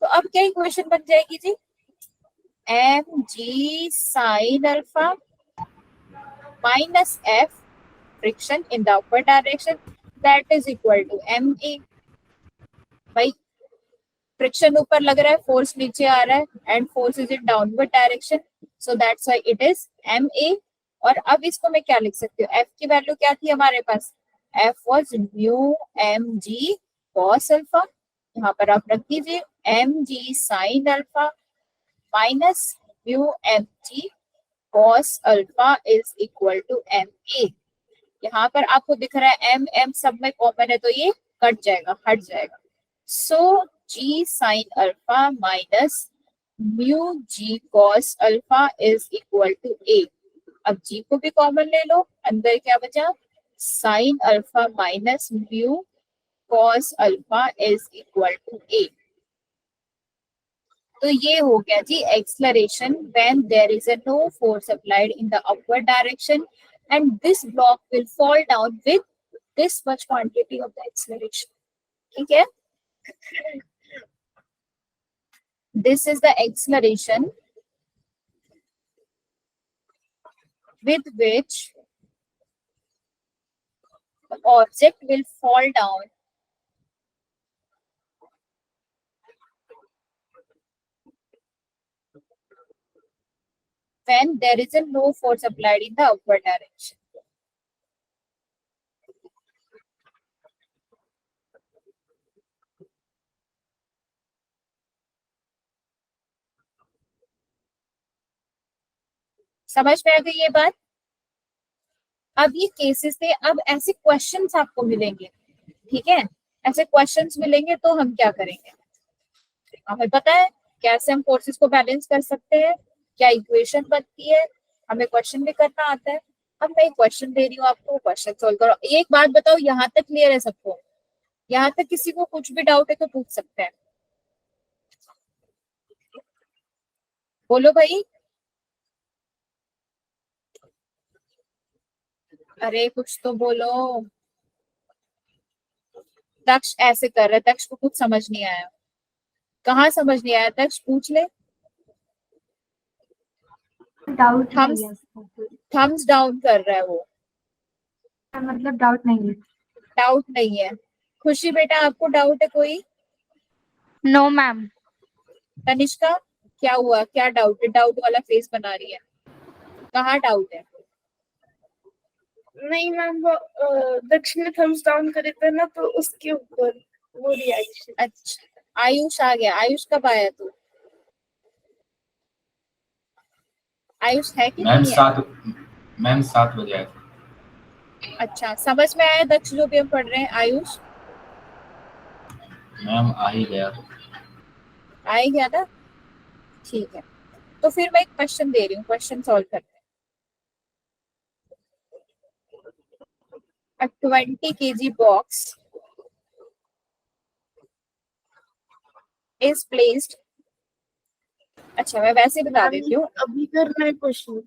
तो अब क्या इक्वेशन बन जाएगी जी, mg sin alpha minus f friction in the upper direction that is equal to ma। भाई फ्रिक्शन ऊपर लग रहा है, फोर्स नीचे आ रहा है and force is in downward direction, so that's why it is ma। और अब इसको मैं क्या लिख सकती हूँ, f की वैल्यू क्या थी हमारे पास, f was mu mg cos alpha, यहाँ पर आप रख दीजिए mg sin alpha minus mu mg cos alpha is equal to ma। यहाँ पर आपको दिख रहा है m सब में कॉमन है तो ये कट जाएगा, हट जाएगा, so g sin alpha minus mu g cos alpha is equal to a। अब g को भी कॉमन ले लो, अंदर क्या बचा, sin alpha minus mu cos alpha is equal to a। तो ये हो गया g acceleration when there is a no force applied in the upward direction and this block will fall down with this much quantity of the acceleration. ठीक है, this is the acceleration with which the object will fall down when there is a no force applied in the upward direction. समझ में आ गई ये बात। अब ये cases थे, अब ऐसे क्वेश्चंस आपको मिलेंगे, ठीक है, ऐसे क्वेश्चंस मिलेंगे तो हम क्या करेंगे, हमें पता है कैसे हम फोर्सेस को बैलेंस कर सकते हैं, क्या इक्वेशन बनती है, हमें क्वेश्चन भी करना आता है। अब मैं एक क्वेश्चन दे रही हूँ आपको, क्वेश्चन सोल्व करो। एक बात बताओ, यहाँ तक क्लियर है सबको, यहाँ तक किसी को कुछ भी डाउट है तो पूछ सकते हैं, बोलो भाई। अरे कुछ तो बोलो। दक्ष ऐसे कर रहा है, दक्ष को कुछ समझ नहीं आया, कहाँ समझ नहीं आया दक्ष, पूछ ले। डाउट नहीं है उसको, थम्स डाउन कर रहा है वो, मतलब डाउट नहीं है। डाउट नहीं है। खुशी बेटा आपको डाउट है कोई? No ma'am. तनिष्का क्या हुआ, क्या डाउट है, डाउट वाला फेस बना रही है, कहाँ डाउट है? नहीं मैम, वो दक्ष ने थम्स डाउन करे थे ना, तो उसके ऊपर वो रिएक्शन। अच्छा आयुष आ गया, आयुष कब आया तू? आयुष है कि नहीं है? मैम 7 बजे आया था। अच्छा समझ में आया दक्ष जो भी हम पढ़ रहे हैं, आयुष मैम आ ही गया। आ ही गया ना, ठीक है। तो फिर मैं एक क्वेश्चन दे रही हूँ, क्वेश्चन सॉल्व करते हैं। A 20 kg box is placed। अच्छा मैं वैसे बता देती हूँ, अभी करना है क्वेश्चन?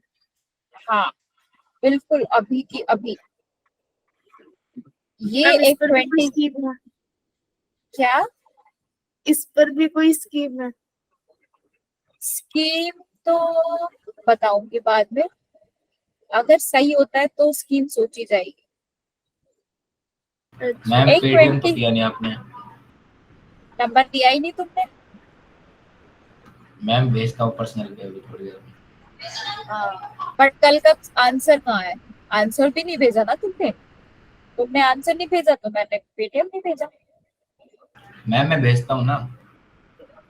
हाँ बिल्कुल अभी की अभी। ये मैम, इस एक पर भी कोई 20 स्कीम है? क्या इस पर भी कोई स्कीम है? स्कीम तो बताऊंगी बाद में, अगर सही होता है तो स्कीम सोची जाएगी। मैम एक पेटीएम तो 20 दिया नहीं आपने। नंबर दिया ही नहीं तुमने। मैम भेजता हूँ पर्सनल पे अभी थोड़ी देर में। हाँ बट कल का आंसर कहाँ है, आंसर भी नहीं भेजा ना तुमने, तुमने आंसर नहीं भेजा तो मैंने पेटीएम नहीं भेजा। मैम मैं भेजता हूँ ना।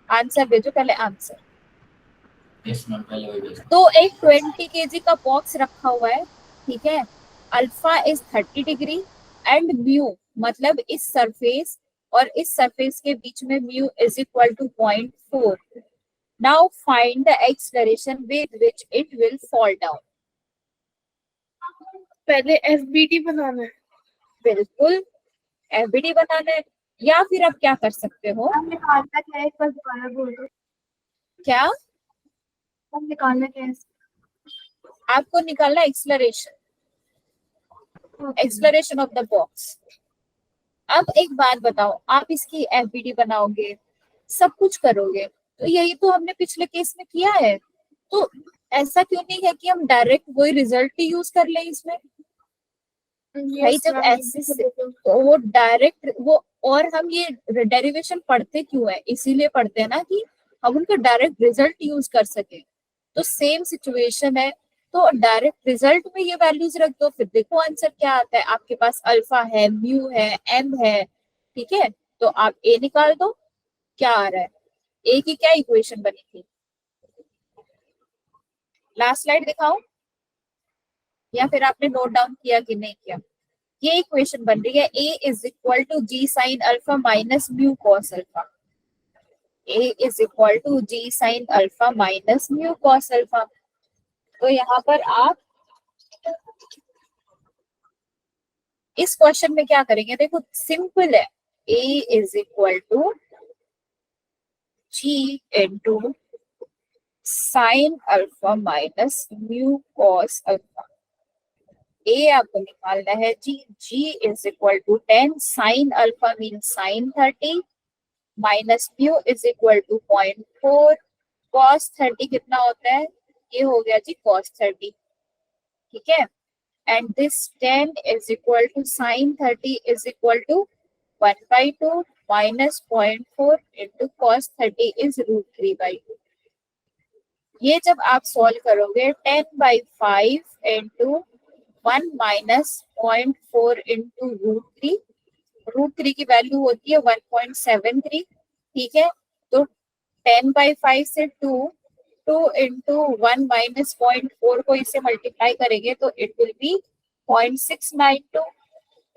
आंसर भेजो पहले, आंसर। यस मैम पहले वही भेजता तो एक 20 kg का बॉक्स रखा हुआ है, ठीक है, alpha is 30 degree and mu मतलब इस सरफेस और इस सरफेस के बीच में mu is equal to 0.4। Now find the acceleration with which it will fall down. पहले एफबीटी बनाना है। बिल्कुल एफबीडी बनाना है, या फिर आप क्या कर सकते हो, हम निकालना क्या है, एक बार दोबारा बोल दो। क्या हम निकालना क्या है? आपको निकालना acceleration, acceleration of the box. अब एक बात बताओ, आप इसकी एफबीडी बनाओगे सब कुछ करोगे। तो यही तो हमने पिछले केस में किया है। तो ऐसा क्यों नहीं है कि हम डायरेक्ट वही रिजल्ट ही यूज कर लें इसमें। भाई यस जब मैम, ऐसे तो वो डायरेक्ट वो, और हम ये डेरिवेशन पढ़ते क्यों है, इसीलिए पढ़ते हैं ना कि हम उनका डायरेक्ट रिजल्ट यूज कर सके। तो सेम सिचुएशन है, तो डायरेक्ट रिजल्ट में ये वैल्यूज रख दो, फिर देखो आंसर क्या आता है। आपके पास अल्फा है, म्यू है, एम है, ठीक है, तो आप ए निकाल दो, क्या आ रहा है, ए की क्या इक्वेशन बनी थी। लास्ट स्लाइड दिखाओ, या फिर आपने नोट डाउन किया कि नहीं किया। ये इक्वेशन बन रही है a is equal to G sine alpha minus mu cos alpha. a is equal to G sine alpha minus mu cos alpha. तो यहाँ पर आप इस क्वेश्चन में क्या करेंगे, देखो सिंपल है, a is equal to g into sine alpha minus mu cos alpha. A आपको निकालना है g is equal to 10 sine alpha mean sine 30 minus mu is equal to 0.4 cos 30 कितना होता है, ये हो गया जी कॉस 30, ठीक है। And this 10 is equal to sine 30 is equal to 1/2 minus 0.4 into cos 30 is √3/2। ये जब आप सॉल्व करोगे 10/5 इंटू 1 माइनस 0.4 इंटू √3 की वैल्यू होती है 1.73, ठीक है। तो 10/5 से 2 इंटू 1 माइनस 0.4 को इससे मल्टीप्लाई करेंगे तो इट विल बी 0.692,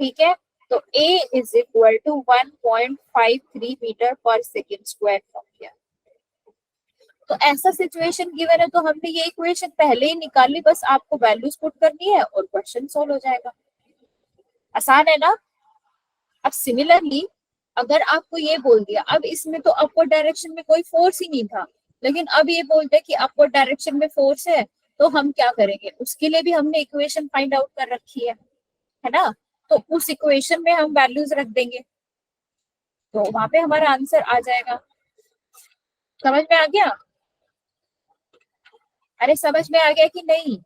ठीक है। तो a is equal to 1.53 metre पर सेकेंड स्क्वायर हो गया। तो ऐसा सिचुएशन गिवन है तो हमने ये इक्वेशन पहले ही निकाली, बस आपको वैल्यूज पुट करनी है और क्वेश्चन सॉल्व हो जाएगा। आसान है ना। अब सिमिलरली अगर आपको ये बोल दिया, अब इसमें तो अपवर्ड डायरेक्शन में कोई फोर्स ही नहीं था, लेकिन अब ये बोलते हैं कि अपवर्ड डायरेक्शन में फोर्स है, तो हम क्या करेंगे, उसके लिए भी हमने इक्वेशन फाइंड आउट कर रखी है ना। तो उस इक्वेशन में हम वैल्यूज रख देंगे, तो वहां पे हमारा आंसर आ जाएगा। समझ में आ गया? अरे समझ में आ गया कि नहीं?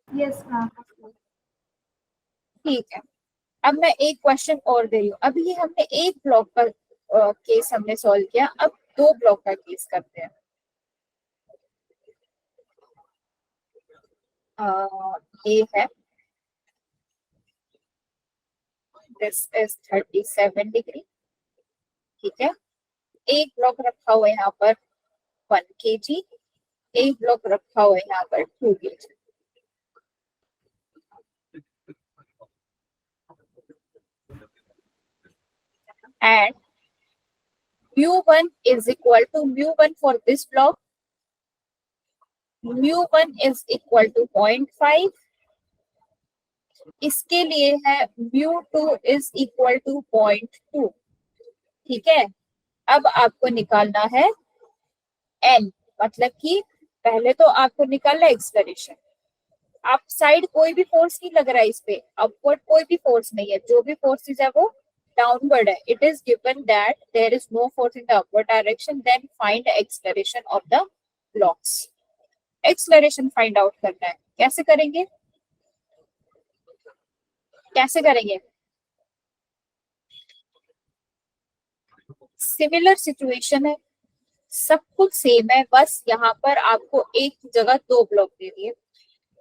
Yes, ma'am. ठीक है। अब मैं एक क्वेश्चन और दे रही हूँ। अभी हमने एक ब्लॉक का केस हमने सॉल्व किया, अब दो ब्लॉक का केस करते हैं। ये है, दिस इज 37 डिग्री, ठीक है। एक ब्लॉक रखा हुआ है यहाँ पर 1 kg, एक ब्लॉक रखा हुआ है यहाँ पर 2 kg। And mu1 is equal to mu1 for this block, mu1 is equal to 0.5, इसके लिए है mu2 is equal to 0.2, ठीक है। अब आपको निकालना है n, मतलब कि पहले तो आपको निकालना है एक्सलेरेशन। आप साइड कोई भी फोर्स नहीं लग रहा है इस पे, अपवर्ड कोई भी फोर्स नहीं है, जो भी फोर्सेस है वो डाउनवर्ड है। It is given that there is no force in the upward direction, then find acceleration of the blocks. Acceleration find out करना है, कैसे करेंगे, कैसे करेंगे? सिमिलर सिचुएशन है, सब कुछ सेम है, बस यहाँ पर आपको एक जगह दो ब्लॉक दे दिए।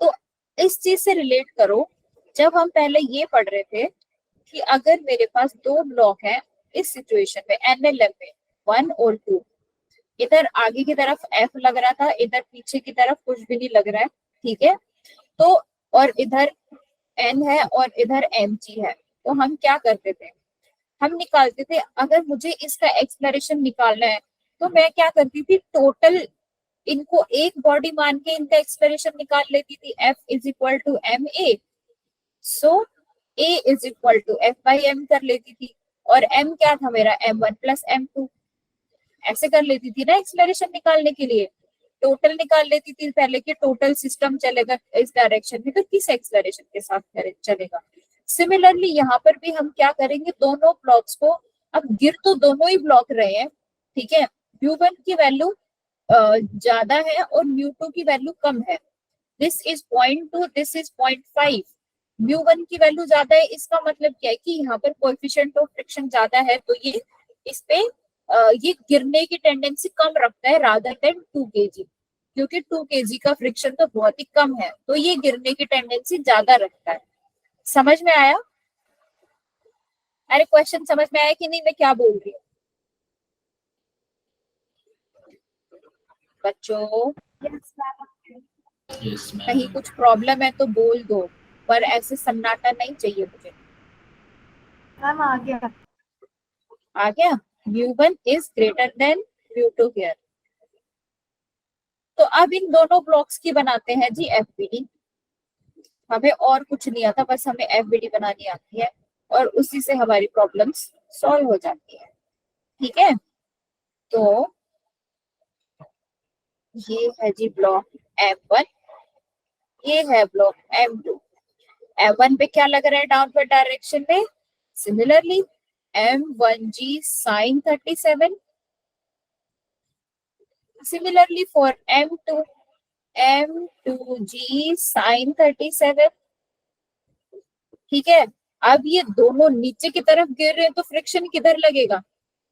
तो इस चीज से रिलेट करो, जब हम पहले ये पढ़ रहे थे कि अगर मेरे पास दो ब्लॉक है इस सिचुएशन में एनएलएम में 1 और 2, इधर आगे की तरफ एफ लग रहा था, इधर पीछे की तरफ कुछ भी नहीं लग रहा है, ठीक है। तो और इधर एन है और इधर एम जी है, तो हम क्या करते थे, हम निकालते थे, अगर मुझे इसका एक्सप्लेनेशन निकालना है तो मैं क्या करती थी, टोटल इनको एक बॉडी मान के इनका एक्सप्लेनेशन निकाल लेती थी। F is equal to M A, so A is equal to F by M कर लेती थी, और M क्या था मेरा, M1 प्लस M2, ऐसे कर लेती थी ना एक्सप्लेनेशन निकालने के लिए। टोटल निकाल लेती थी पहले कि टोटल सिस्टम चलेगा इस डायरेक्शन में तो किस एक्सप्लेनेशन के साथ चलेगा। सिमिलरली यहाँ पर भी हम क्या करेंगे, दोनों ब्लॉक्स को अब गिर तो दोनों ही ब्लॉक रहे हैं, ठीक है, म्यू1 की वैल्यू ज्यादा है और म्यू2 की वैल्यू कम है। This is 0.2, this is 0.5। म्यू1 की वैल्यू ज्यादा है, इसका मतलब क्या है कि यहाँ पर कोएफिशिएंट ऑफ फ्रिक्शन ज्यादा है, तो ये इस पे ये गिरने की टेंडेंसी कम रखता है रादर देन 2 kg, क्योंकि 2 kg का फ्रिक्शन तो बहुत ही कम है, तो ये गिरने की टेंडेंसी ज्यादा रखता है। समझ में आया? अरे क्वेश्चन समझ में आया कि नहीं, मैं क्या बोल रही हूँ बच्चों? Yes, ma'am. यस कहीं मैम। कुछ प्रॉब्लम है तो बोल दो, पर ऐसे सन्नाटा नहीं चाहिए मुझे। Ma'am, आ गया. आ गया? म्यू1 इज ग्रेटर देन म्यू2 हियर। तो अब इन दोनों ब्लॉक्स की बनाते हैं जी एफबीडी। हमें और कुछ नहीं आता, बस हमें एफबीडी बनानी आती है और उसी से हमारी प्रॉब्लम्स सॉल्व हो जाती है, ठीक है। तो ये है जी ब्लॉक M1, ये है ब्लॉक M2। M1 पे क्या लग रहा है डाउनवर्ड डायरेक्शन में? Similarly M1G sin 37, similarly for M2 M2G sin 37, ठीक है। अब ये दोनों नीचे की तरफ गिर रहे हैं तो फ्रिक्शन किधर लगेगा?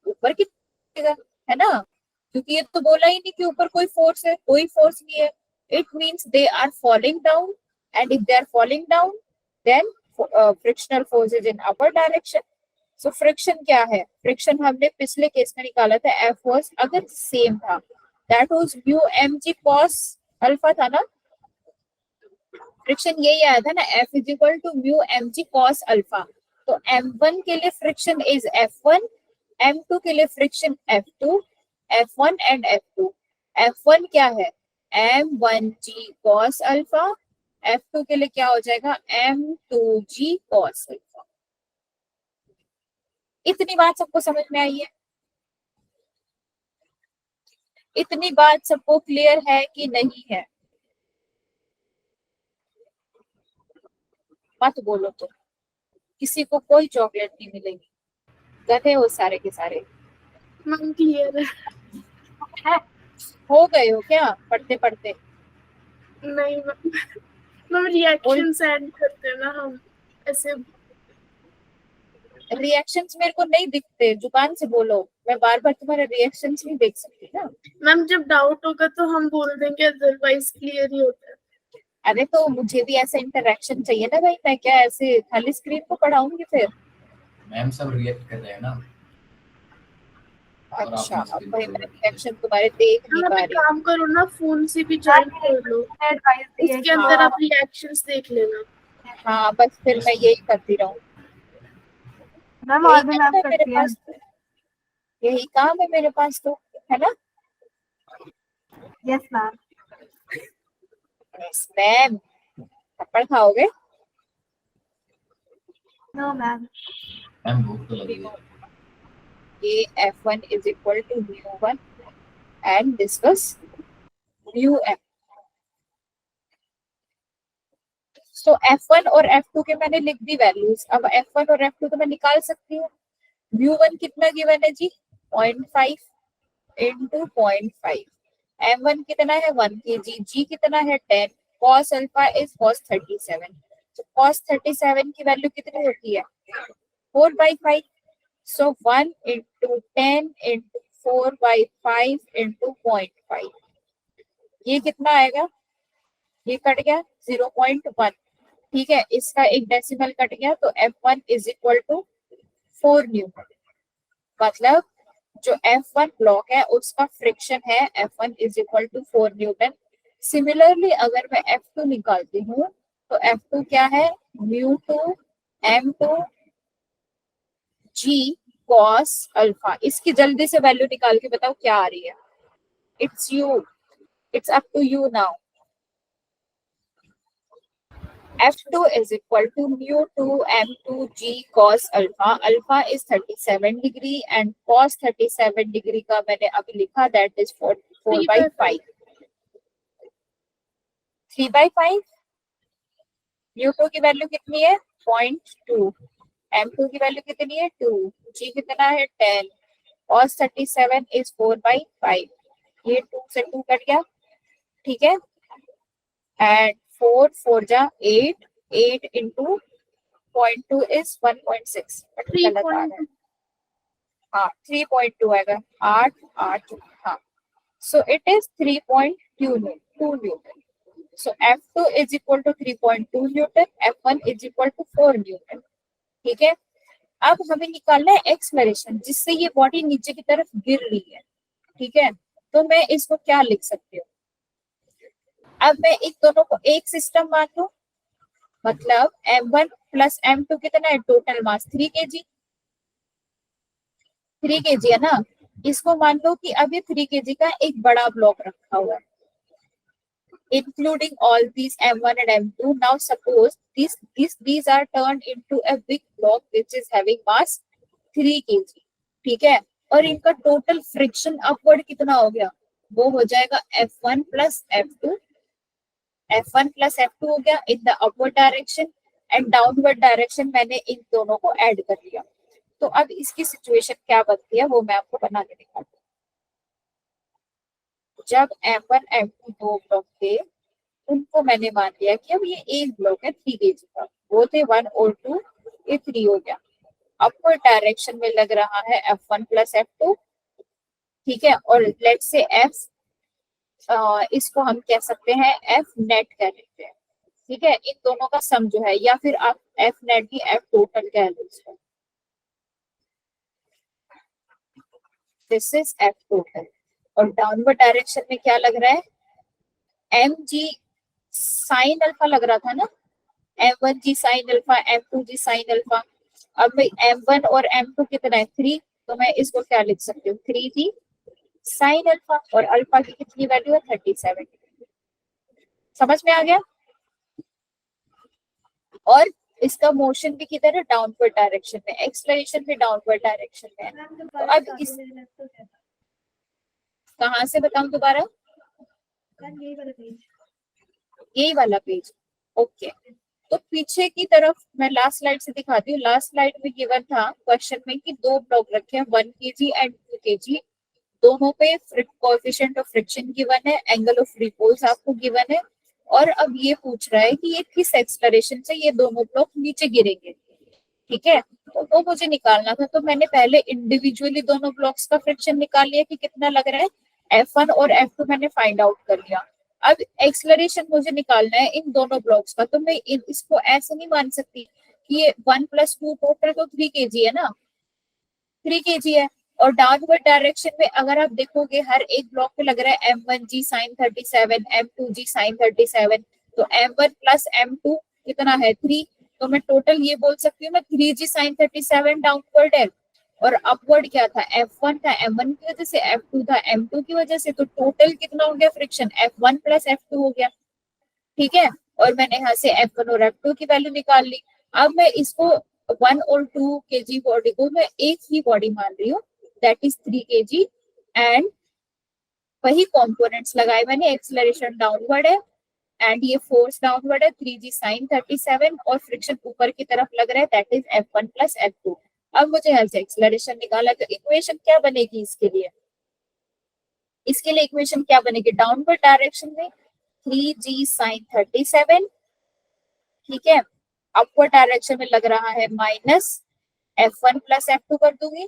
ऊपर की लगेगा, है ना, क्योंकि ये तो बोला ही नहीं कि ऊपर कोई फोर्स है, कोई फोर्स नहीं है। It means they are falling down, and if they are falling down then frictional force is in upper direction. So friction क्या है? फ्रिक्शन हमने पिछले केस में निकाला था, एफ वाज अगर सेम था, that was mu M G cos alpha था ना। फ्रिक्शन यही आया था ना, F is equal to mu M G cos alpha. तो M1 के लिए फ्रिक्शन इज F1, M2 के लिए friction F2, F1 and F2। F1 क्या है? M1G cos अल्फा, F2 के लिए क्या हो जाएगा? M2G cos alpha. इतनी बात सबको समझ में आई है? इतनी बात सबको क्लियर है कि नहीं है? मत बोलो तो, किसी को कोई चॉकलेट नहीं मिलेगी, गधे हो सारे के सारे। मैम क्लियर है. हो गए हो क्या पढ़ते पढ़ते? नहीं मैम रिएक्शन सेंड करते हैं ना हम ऐसे. रिएक्शंस मेरे को नहीं दिखते, जुबान से बोलो, मैं बार बार तुम्हारे रिएक्शंस नहीं देख सकती ना। मैम जब डाउट होगा तो हम बोल देंगे, अदरवाइज क्लियर ही होता है. अरे तो मुझे भी ऐसा इंटरेक्शन चाहिए ना भाई, मैं क्या ऐसे खाली स्क्रीन को पढ़ाऊंगी फिर? मैम सब रिएक्ट कर रहे हैं ना। और अच्छा, आपने अब स्क्रीन भाई खोल मैं रखी है। रिएक्शन तुम्हारे देख नहीं मैम पा एक रही हूँ। काम करो ना, फोन से भी ज्वाइन कर लो, एडवाइस दी है उसके कि अंदर हाँ। आप रिएक्शंस देख लेना. हाँ बस फिर मैं यही करती रहूँ, मैम यही और भी काम मैम है मेरे करती है. पास तो, यही काम है मेरे पास तो, है ना? Yes ma'am. Yes ma'am. थप्पड़ खाओगे? No ma'am. मैम भूख तो लगी है। ये F1 is equal to mu1 and this was mu m। So F1 और F2 के मैंने लिख दी वैल्यूज। अब F1 और F2 तो मैं निकाल सकती हूँ। mu1 कितना गिवन है जी? 0.5 इंटू 0.5। M1 कितना है? 1 kg। G कितना है? 10। cos alpha is cos 37। तो cos 37 की वैल्यू कितनी होती है? 4/5। सो 1 इंटू 10 इंटू 4/5 इंटू 0.5, ये कितना आएगा? ये कट गया 0.1, ठीक है, इसका एक डेसिमल कट गया, तो F1 is equal to 4 Newton. मतलब जो F1 ब्लॉक है उसका फ्रिक्शन है F1 is equal to 4 newton. Similarly अगर मैं F2 निकालती हूँ तो F2 क्या है? Mu two M2 G cos alpha. इसकी जल्दी से वैल्यू निकाल के बताओ क्या आ रही है? It's you, it's up to you now. F2 is equal to mu2 M2G cos alpha. Alpha is 37 degree and cos 37 degree का मैंने अभी लिखा, that is 4/5। 3/5। mu2 की वैल्यू कितनी है? 0.2 M2 की वैल्यू कितनी है 2, G कितना है 10, cos 37 is 4/5, ये 2 से 2 कट गया, ठीक है, एंड 4 4 जा 8, 8 into 0.2 is 1.6, बट गलत आ रहा है, हाँ 3.2 आएगा, 8 8, हाँ, so it is 3.2 Newton. So F2 is equal to 3.2 Newton, F1 is equal to 4 Newton, ठीक है। अब हमें निकालना है एक्सलरेशन, जिससे ये बॉडी नीचे की तरफ गिर रही है, ठीक है, तो मैं इसको क्या लिख सकती हूँ, अब मैं इन दोनों को एक सिस्टम मान लूं, मतलब m1 प्लस m2 कितना है, टोटल मास 3 kg, 3 kg है ना, इसको मान लो कि अब ये 3 kg का एक बड़ा ब्लॉक रखा हुआ है, including all these m1 and m2. Now suppose these are turned into a big block which is having mass 3 kg, ठीक है, और इनका टोटल फ्रिक्शन अपवर्ड कितना हो गया, वो हो जाएगा F1 plus F2, F1 plus F2 हो गया इन the upward direction, and downward direction मैंने इन दोनों को ऐड कर लिया। तो अब इसकी सिचुएशन क्या बनती है वो मैं आपको बना के दिखाती हूँ। जब M1 M2 दो ब्लॉक थे, उनको मैंने मान लिया कि अब ये एक ब्लॉक है 3 kg का, वो थे 1 और 2, ये 3 हो गया, अपवर्ड डायरेक्शन में लग रहा है F1 प्लस F2, ठीक है, और लेट्स से F इसको हम कह सकते हैं F नेट कह लेते हैं, ठीक है, इन दोनों का सम जो है, या फिर आप F नेट की F टोटल कह लो इसको, दिस इज F टोटल, और डाउनवर्ड डायरेक्शन में क्या लग रहा है, mg साइन अल्फा लग रहा था ना, m1g sine alpha, m2g sine alpha, अब भाई m1 और m2 कितना है 3, तो मैं इसको क्या लिख सकती हूँ 3g साइन अल्फा, और अल्फा की कितनी वैल्यू है 37, समझ में आ गया, और इसका मोशन भी किधर है, डाउनवर्ड डायरेक्शन में, एक्सलेरेशन भी डाउनवर्ड डायरेक्शन में है, तो अब इस कहां से बताऊं दोबारा, यही वाला पेज, ओके, तो पीछे की तरफ मैं लास्ट स्लाइड से दिखाती हूँ, लास्ट स्लाइड में गिवन था क्वेश्चन में कि दो ब्लॉक रखे हैं 1 kg एंड 2 kg, दोनों पे कोएफिशिएंट ऑफ फ्रिक्शन गिवन है, एंगल ऑफ रिपोज आपको गिवन है, और अब ये पूछ रहा है कि ये किस एक्सलरेशन से ये दोनों ब्लॉक नीचे गिरेंगे, ठीक है, तो वो मुझे निकालना था, तो मैंने पहले इंडिविजुअली दोनों ब्लॉक्स का फ्रिक्शन निकाल लिया कि कितना लग रहा है, F1 और F2 मैंने फाइंड आउट कर लिया, अब एक्सलरेशन मुझे निकालना है इन दोनों ब्लॉक्स का, तो मैं इसको ऐसे नहीं मान सकती कि ये 1 + 2 टोटल तो 3 kg है ना, 3 kg है, और डाउनवर्ड डायरेक्शन में अगर आप देखोगे हर एक ब्लॉक पे लग रहा है m1g sin 37, m2g sin 37, तो m1 प्लस m2 कितना है 3, तो मैं टोटल ये बोल सकती हूँ मैं 3g sin 37 डाउनवर्ड है, और अपवर्ड क्या था, F1 था M1 की वजह से, F2 था M2 की वजह से, तो टोटल कितना हो गया फ्रिक्शन, F1 प्लस F2 हो गया, ठीक है, और मैंने यहाँ से F1 और F2 की वैल्यू निकाल ली। अब मैं इसको 1 और 2 kg बॉडी को मैं एक ही बॉडी मान रही हूँ, दैट इज 3 kg, एंड वही कंपोनेंट्स लगाए मैंने, एक्सेलरेशन डाउनवर्ड है एंड ये फोर्स डाउनवर्ड है 3g sin 37, और फ्रिक्शन ऊपर की तरफ लग रहा है, that is F1 plus F2। अब मुझे यहाँ से एक्सेलरेशन निकाला, तो इक्वेशन क्या बनेगी इसके लिए, इसके लिए इक्वेशन क्या बनेगी, डाउनवर्ड डायरेक्शन में 3g sin 37, ठीक है, अपवर्ड डायरेक्शन में लग रहा है माइनस F1 प्लस F2 कर दूंगी,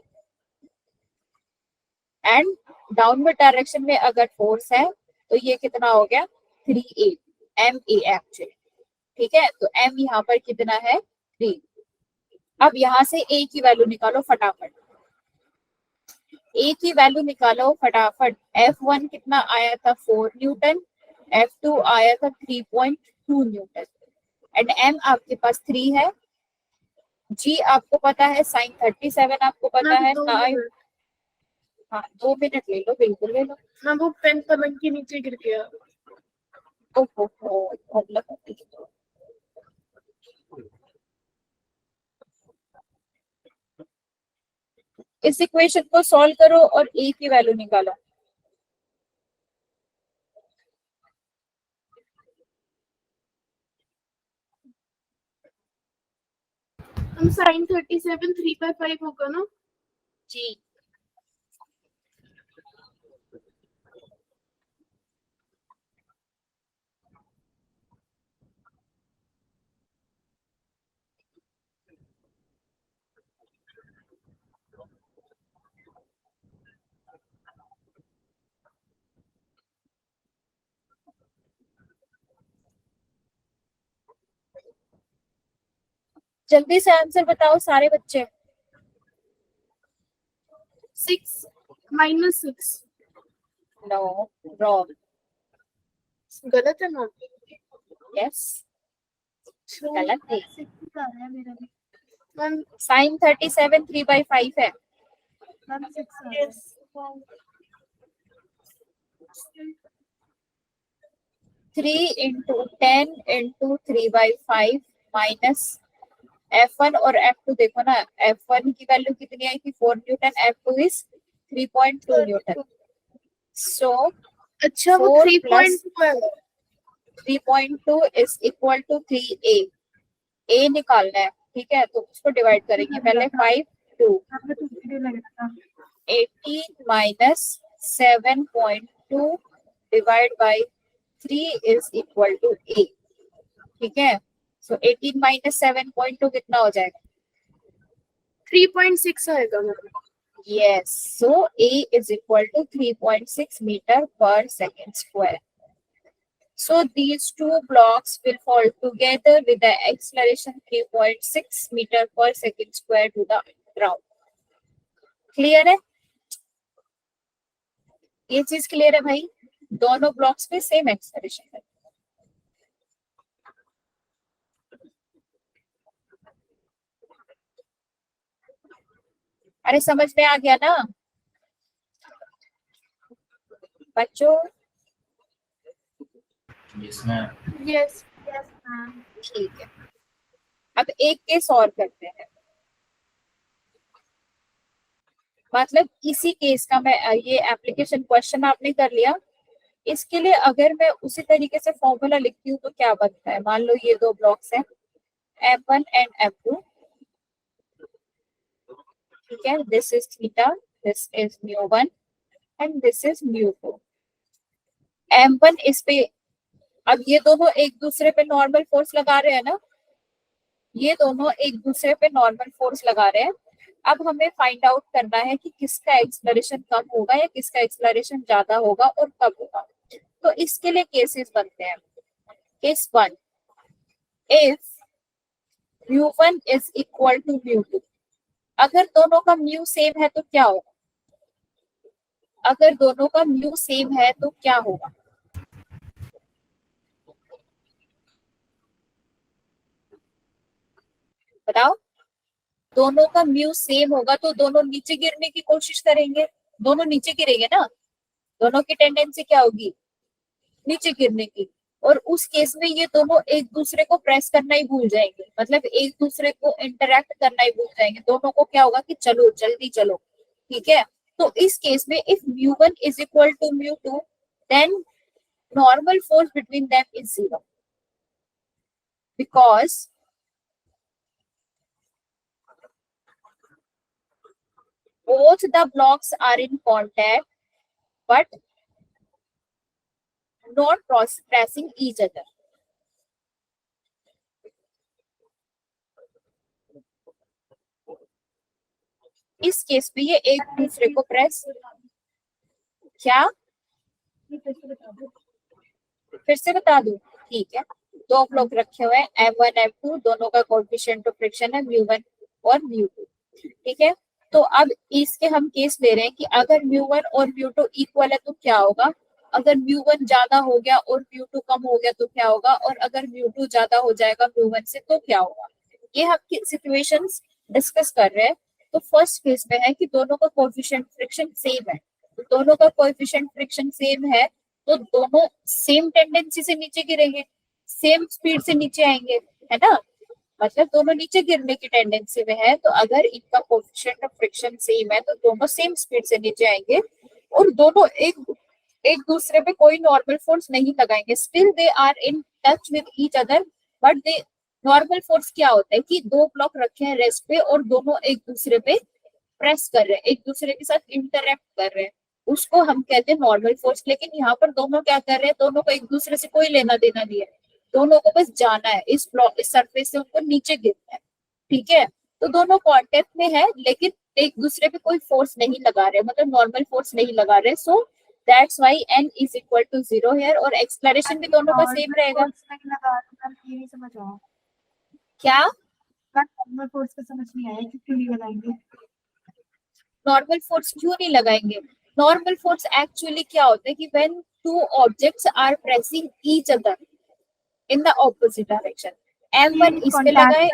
एंड डाउनवर्ड डायरेक्शन में अगर फोर्स है तो ये कितना हो गया 3a ma एक्चुअली, ठीक है, तो m यहाँ पर कितना है 3, अब यहाँ से a की वैल्यू निकालो फटाफट, a की वैल्यू निकालो फटाफट, F1 कितना आया था 4 न्यूटन, F2 आया था 3.2 न्यूटन, एंड m आपके पास 3 है, g आपको पता है, sin 37 आपको पता है, हाँ 2 मिनट ले लो, बिल्कुल ले लो, ना वो पेन पलंग के नीचे गिर गया, इस इक्वेशन को सॉल्व करो और a की वैल्यू निकालो, हम sin 37 3/5 होगा ना? जी जल्दी से आंसर बताओ सारे बच्चे। 6 -6 नो रॉन्ग। गलत है ना? यस गलत है। सिक्स आ रहा है मेरा भी। मैम साइन 37 3/5 है। मैम सिक्स आ रहा है। 3 into 10 into 3/5 माइनस F1 और F2 देखो ना, F1 की वैल्यू कितनी आई थी 4 न्यूटन, F2 इज 3.2 न्यूटन। सो अच्छा वो 4 3.2 है। 3.2 is equal to 3a। a निकालना है, ठीक है, तो उसको डिवाइड करेंगे पहले 5 2 आपने तो वीडियो लग रहा था। 18 minus 7.2 divide by 3 is equal to a, ठीक है। सो 18 माइनस 7.2 कितना हो जाएगा? 3.6 आएगा ma'am. Yes, so A is equal to 3.6 meter per second square. So these two blocks will fall together with the acceleration 3.6 meter per second square to the ground. Clear है? ये चीज clear है भाई? दोनों ब्लॉक्स पे same acceleration है। अरे समझ में आ गया ना बच्चों? Yes ma'am. यस ठीक है, अब एक केस और करते हैं। मतलब इसी केस का मैं ये एप्लीकेशन क्वेश्चन आपने कर लिया, इसके लिए अगर मैं उसी तरीके से फॉर्मूला लिखती हूँ तो क्या बनता है? मान लो ये दो ब्लॉक्स हैं F1 एंड F2, ठीक है, this is theta, this is μ1 and this is μ2। M1 इस पे, अब ये दोनों एक दूसरे पे नॉर्मल फोर्स लगा रहे हैं ना, ये दोनों एक दूसरे पे नॉर्मल फोर्स लगा रहे हैं। अब हमें फाइंड आउट करना है कि किसका एक्सेलरेशन कम होगा या किसका एक्सेलरेशन ज्यादा होगा और कब होगा। तो इसके लिए केसेस बनते हैं। Case 1, if μ1 is equal to μ2, अगर दोनों का म्यू सेम है तो क्या होगा? अगर दोनों का म्यू सेम है तो क्या होगा? बताओ। दोनों का म्यू सेम होगा तो दोनों नीचे गिरने की कोशिश करेंगे, दोनों नीचे गिरेंगे ना, दोनों की टेंडेंसी क्या होगी? नीचे गिरने की। और उस केस में ये दोनों एक दूसरे को प्रेस करना ही भूल जाएंगे, मतलब एक दूसरे को इंटरेक्ट करना ही भूल जाएंगे। दोनों को क्या होगा कि चलो जल्दी चलो, ठीक है। तो इस केस में if μ1 is equal to μ2 then normal force between them is 0 because both the blocks are in contact but not pressing each other. इस केस में ये एक दूसरे को प्रेस, क्या फिर से बता दूं? ठीक है, दो ब्लॉक रखे हुए हैं M1 M2, दोनों का कोएफिशिएंट ऑफ फ्रिक्शन है μ1 और μ2, ठीक है। तो अब इसके हम केस ले रहे हैं कि अगर μ1 और μ2 इक्वल है तो क्या होगा, अगर μ1 ज्यादा हो गया और μ2 कम हो गया तो क्या होगा, और अगर μ2 ज्यादा हो जाएगा μ1 से तो क्या होगा। ये हम सिचुएशंस डिस्कस कर रहे हैं। तो फर्स्ट केस में है कि दोनों का कोएफिशिएंट फ्रिक्शन सेम है, तो दोनों का कोएफिशिएंट फ्रिक्शन सेम है तो दोनों सेम टेंडेंसी से नीचे गिरेंगे, सेम स्पीड से नीचे आएंगे, है ना, मतलब दोनों नीचे गिरने की टेंडेंसी में है। तो अगर इनका कोएफिशिएंट ऑफ फ्रिक्शन सेम है तो दोनों सेम स्पीड से नीचे आएंगे और दोनों एक दूसरे पे कोई नॉर्मल फोर्स नहीं लगाएंगे, still they are in touch with each other but the normal force क्या होता है कि दो ब्लॉक रखे हैं रेस्ट पे और दोनों एक दूसरे पे प्रेस कर रहे हैं, एक दूसरे के साथ इंटरेक्ट कर रहे हैं, उसको हम कहते हैं नॉर्मल फोर्स। लेकिन यहाँ पर दोनों क्या कर रहे हैं, दोनों को एक दूसरे से कोई लेना देना नहीं है, दोनों को बस जाना है इस ब्लॉक, इस सरफेस से उनको नीचे गिरना है, ठीक है। तो दोनों कांटेक्ट में है लेकिन एक दूसरे पे कोई फोर्स नहीं लगा रहे, मतलब नॉर्मल फोर्स नहीं लगा रहे। So that's why n is equal to 0 here, और एक्सप्लेनेशन भी दोनों का सेम रहेगा। नहीं लगा तो मैम ये नहीं समझ आया। क्या नॉर्मल फोर्स का समझ नहीं आया कि क्यों नहीं लगाएंगे। नॉर्मल फोर्स क्यों नहीं लगाएंगे? नॉर्मल फोर्स एक्चुअली क्या होता है कि when two objects are pressing each other in the opposite direction, m1 इस पे लगाए,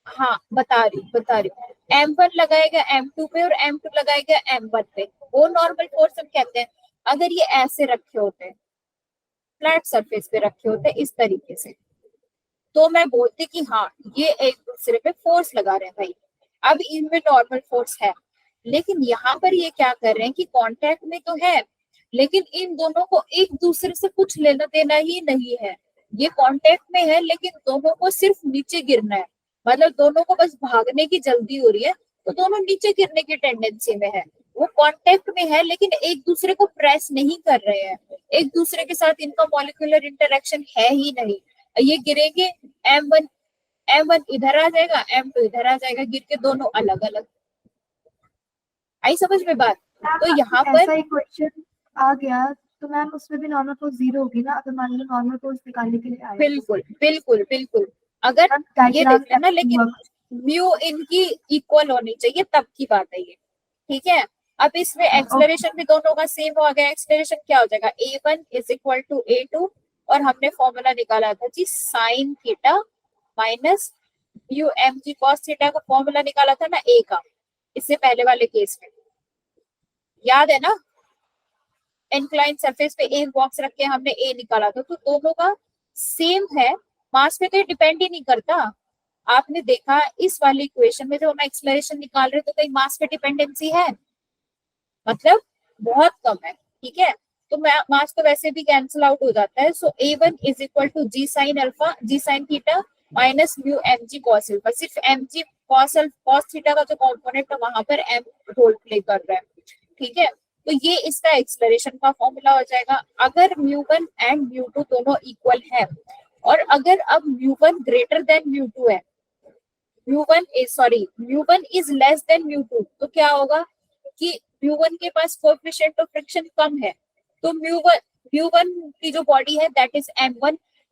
हाँ बता रही m1 लगाएगा m2 पे और m2 लगाएगा m1 पे, वो नॉर्मल फोर्स हम कहते हैं। अगर ये ऐसे रखे होते हैं, फ्लैट सरफेस पे रखे होते हैं इस तरीके से, तो मैं बोलती कि हाँ ये एक दूसरे पे फोर्स लगा रहे हैं भाई, अब इनमें नॉर्मल फोर्स है। लेकिन यहाँ पर ये क्या कर रहे हैं कि कांटेक्ट में तो है लेकिन इन दोनों को एक दूसरे से कुछ लेना देना ही नहीं है, ये कांटेक्ट में है लेकिन दोनों को सिर्फ नीचे गिरना है, मतलब दोनों को बस भागने की जल्दी हो रही है, तो दोनों नीचे गिरने की टेंडेंसी में है। वो कांटेक्ट में है लेकिन एक दूसरे को प्रेस नहीं कर रहे हैं, एक दूसरे के साथ इनका मॉलिक्यूलर इंटरेक्शन है ही नहीं। ये गिरेंगे, m1 इधर आ जाएगा, m2 इधर आ जाएगा, गिर के दोनों अलग अलग। आई समझ में बात? तो यहाँ पर ऐसा ही क्वेश्चन आ गया तो मैम उसमें भी नॉर्मल फोर्स 0 होगी ना, अगर मान लो नॉर्मल फोर्स निकालने के लिए आए। बिल्कुल बिल्कुल बिल्कुल, अगर ये देख लेना, लेकिन म्यू इनकी इक्वल होनी चाहिए तब की बात है ये, ठीक है। अब इसमें एक्सेलरेशन भी दोनों का सेम हो गया, एक्सेलरेशन क्या हो जाएगा, a1 is equal to a2, और हमने फॉर्मूला निकाला था g sine theta minus mu mg cos theta का फॉर्मूला निकाला था ना a का, इससे पहले वाले केस में, याद है ना। इंक्लाइन सरफेस पे एक बॉक्स रख के हमने ए निकाला था, तो दोनों का सेम है, मास पे तो डिपेंड ही नहीं करता। आपने देखा इस वाली इक्वेशन में जब हम एक्सेलरेशन निकाल रहे तो कहीं मास पे डिपेंडेंसी है, मतलब बहुत कम है, ठीक है। तो मास तो वैसे भी कैंसिल आउट हो जाता है। So a1 is equal to G sine alpha, G sine theta minus mu mg cos alpha, सिर्फ mg cos थीटा का जो कंपोनेंट है वहां पर m रोल प्ले कर रहा है, ठीक है। तो ये इसका एक्सेलरेशन का फॉर्मूला हो जाएगा। अगर म्यू1 एंड म्यू2 दोनों इक्वल है, और अगर अब म्यू1 ग्रेटर देन म्यू2 है, म्यू1 इज लेस देन म्यू2, तो क्या होगा कि म्यू1 के पास कोएफिशिएंट ऑफ फ्रिक्शन कम है, तो म्यू1 की जो बॉडी है दैट इज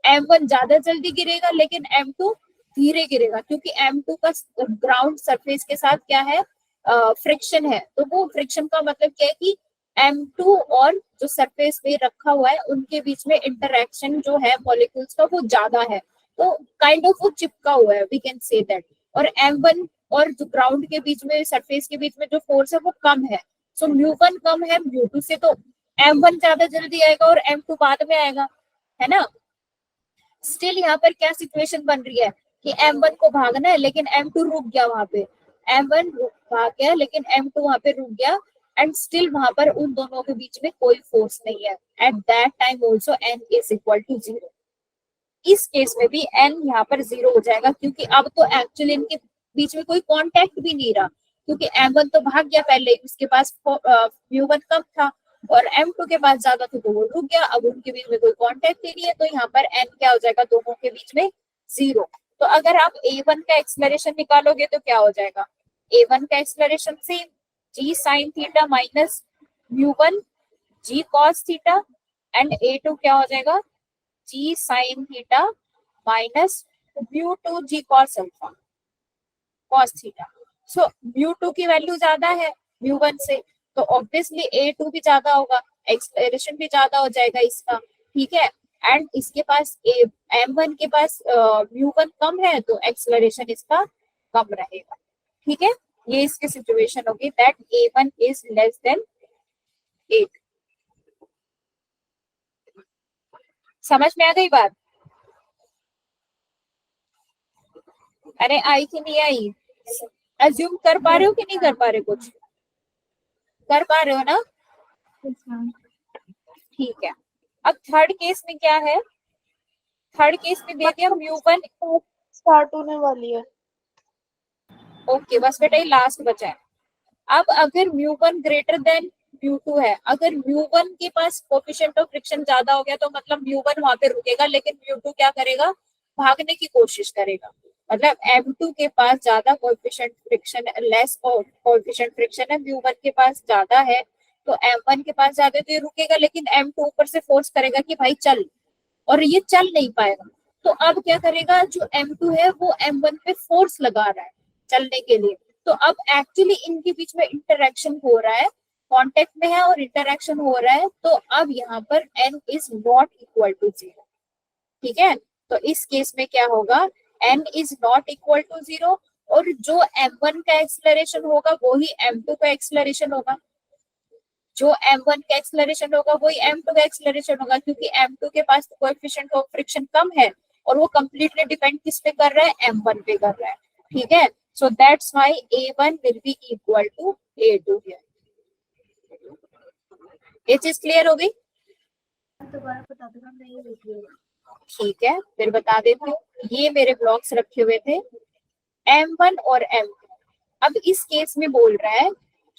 m1 ज्यादा जल्दी गिरेगा लेकिन m2 धीरे गिरेगा, क्योंकि m2 का ग्राउंड सरफेस के साथ क्या है, फ्रिक्शन है। तो वो फ्रिक्शन का मतलब क्या है कि m2 और जो सरफेस पे रखा हुआ है उनके बीच में इंटरेक्शन जो है मॉलिक्यूल्स का वो ज्यादा है, तो काइंड ऑफ वो चिपका हुआ है, वी कैन से दैट। और m1 और जो ग्राउंड के बीच में सरफेस के बीच में जो फोर्स है वो कम है, सो म्यू1 कम है म्यू2 से, तो m1 ज्यादा जल्दी आएगा और m2 बाद में आएगा, है ना। स्टिल यहाँ पर क्या सिचुएशन बन रही है कि m1 को भागना है लेकिन m2 रुक गया वहां पे, m1 भाग गया लेकिन m2 वहां पे रुक गया, एंड स्टिल वहां पर उन दोनों के बीच में कोई फोर्स नहीं है। At that time also n is equal to 0। इस केस में भी n यहाँ पर 0 हो जाएगा, क्योंकि अब तो एक्चुअली इनके बीच में कोई कांटेक्ट भी नहीं रहा, क्योंकि m1 तो भाग गया पहले, उसके पास म्यू1 कम था और m2 के पास ज्यादा था तो वो रुक गया, अब उनके बीच में कोई कांटेक्ट ही नहीं है, तो यहाँ पर n क्या हो जाएगा, दोनों के बीच में 0। तो अगर आप a1 का एक्सेलरेशन निकालोगे तो क्या हो जाएगा, a1 का acceleration same g sin theta minus म्यू1 g cos theta, and a2 क्या हो जाएगा, g sin थीटा माइनस म्यू2 g cos alpha cos theta. So म्यू2 की वैल्यू ज्यादा है म्यू1 से, तो ऑब्वियसली a2 भी ज्यादा होगा, एक्सेलरेशन भी ज्यादा हो जाएगा इसका, ठीक है। एंड इसके पास m1 के पास म्यू1 कम है तो एक्सेलरेशन इसका कम रहेगा, ठीक है। ये इसकी सिचुएशन होगी that a1 is less than a2। समझ में आ गई बात? अरे आई कि नहीं आई? अज्यूम कर पा रहे हो कि नहीं कर पा रहे, कुछ कर पा रहे हो ना? ठीक है। अब थर्ड केस में क्या है थर्ड केस में दे दिया म्यू1। स्टार्ट होने वाली है। ओके बस बेटा ये लास्ट बचा है। अब अगर म्यू1 ग्रेटर देन म्यू2 है, अगर म्यू1 के पास कोफिशिएंट ऑफ फ्रिक्शन ज्यादा हो गया तो मतलब म्यू1 वहां पे रुकेगा, लेकिन म्यू2 क्या करेगा, भागने की कोशिश करेगा। मतलब M2 के पास ज्यादा coefficient friction, less coefficient friction है, म्यू1 के पास ज्यादा है, तो M1 के पास ज्यादा तो ये रुकेगा, लेकिन M2 ऊपर से फोर्स करेगा कि भाई चल, और ये चल नहीं पाएगा। तो अब क्या करेगा, जो M2 है वो M1 पे फोर्स लगा रहा है चलने के लिए। तो अब एक्चुअली इनके बीच में इंटरेक्शन हो रहा है, कांटेक्ट में है और इंटरेक्शन हो रहा है। तो अब यहाँ पर n is not equal to 0। ठीक है, तो इस केस में क्या होगा, n is not equal to 0, और जो m1 का एक्सेलरेशन होगा वो ही m2 का एक्सेलरेशन होगा, जो m1 का एक्सेलरेशन होगा वही m2 का एक्सेलरेशन होगा, क्योंकि m2 के पास कोएफिशिएंट ऑफ फ्रिक्शन कम है और वो कंप्लीटली डिपेंड किस पे कर रहा है, m1 पे कर रहा है। ठीक है, so that's why a1 will be equal to a2 here. ये चीज क्लियर हो गई? दोबारा बता दो, हम नहीं लिख रहे। ठीक है, फिर बता देती हूँ। ये मेरे ब्लॉक्स रखे हुए थे m1 और m2। अब इस केस में बोल रहा है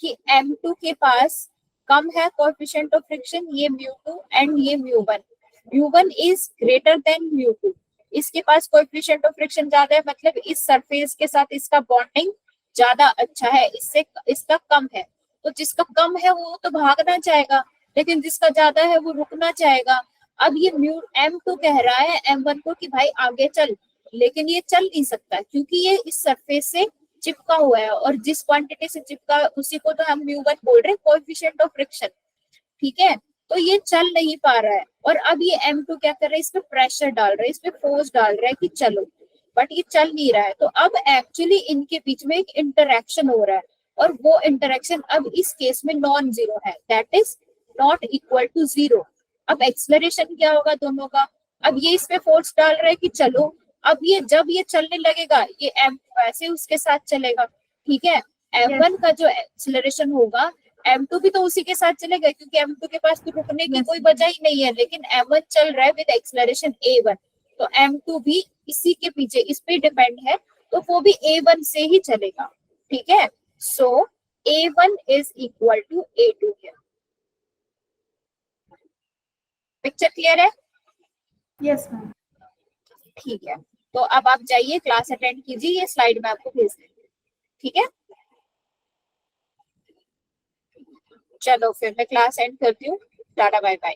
कि m2 के पास कम है कोएफिशिएंट ऑफ फ्रिक्शन, ये म्यू2 एंड ये म्यू1। म्यू1 इज ग्रेटर देन म्यू2, इसके पास कोएफिशिएंट ऑफ फ्रिक्शन ज्यादा है, मतलब इस सरफेस के साथ इसका बॉन्डिंग ज्यादा अच्छा है, इससे इसका कम है। तो जिसका कम है वो तो भागना चाहेगा, लेकिन जिसका ज्यादा है वो रुकना चाहेगा। अब ये m2 कह रहा है m1 को कि भाई आगे चल, लेकिन ये चल नहीं सकता क्योंकि ये इस सरफेस से चिपका हुआ है, और जिस क्वांटिटी से चिपका उसी को तो हम म्यू1 बोल रहे हैं कोएफिशिएंट ऑफ फ्रिक्शन। ठीक है, तो ये चल नहीं पा रहा है, और अब ये m2 क्या कर रहा है, इस पे प्रेशर डाल रहा है, इस पे फोर्स डाल रहा है कि चलो, बट ये चल नहीं रहा है। तो अब एक्चुअली इनके बीच में एक इंटरेक्शन हो रहा है, और वो इंटरेक्शन अब इस केस में नॉन जीरो है, that is not equal to 0। अब एक्सेलरेशन क्या होगा दोनों का, अब ये इस पे फोर्स डाल रहा है कि चलो, अब ये जब ये चलने लगेगा ये m2 ऐसे उसके साथ चलेगा। ठीक है, m1 का जो एक्सेलरेशन होगा m2 भी तो उसी के साथ चलेगा, क्योंकि m2 के पास तो रुकने की कोई वजह ही नहीं है, लेकिन m1 चल रहा है विद एक्सेलरेशन a1, तो m2 भी इसी के पीछे इस पे डिपेंड है, तो वो भी a1 से ही चलेगा। ठीक है, so a1 is equal to a2 here. Picture clear है? Yes ma'am. ठीक है, तो अब आप जाइए क्लास अटेंड कीजिए, ये स्लाइड मैं आपको भेज दूंगी। ठीक है, चलो फिर मैं क्लास एंड करती हूँ, टाटा बाय बाय।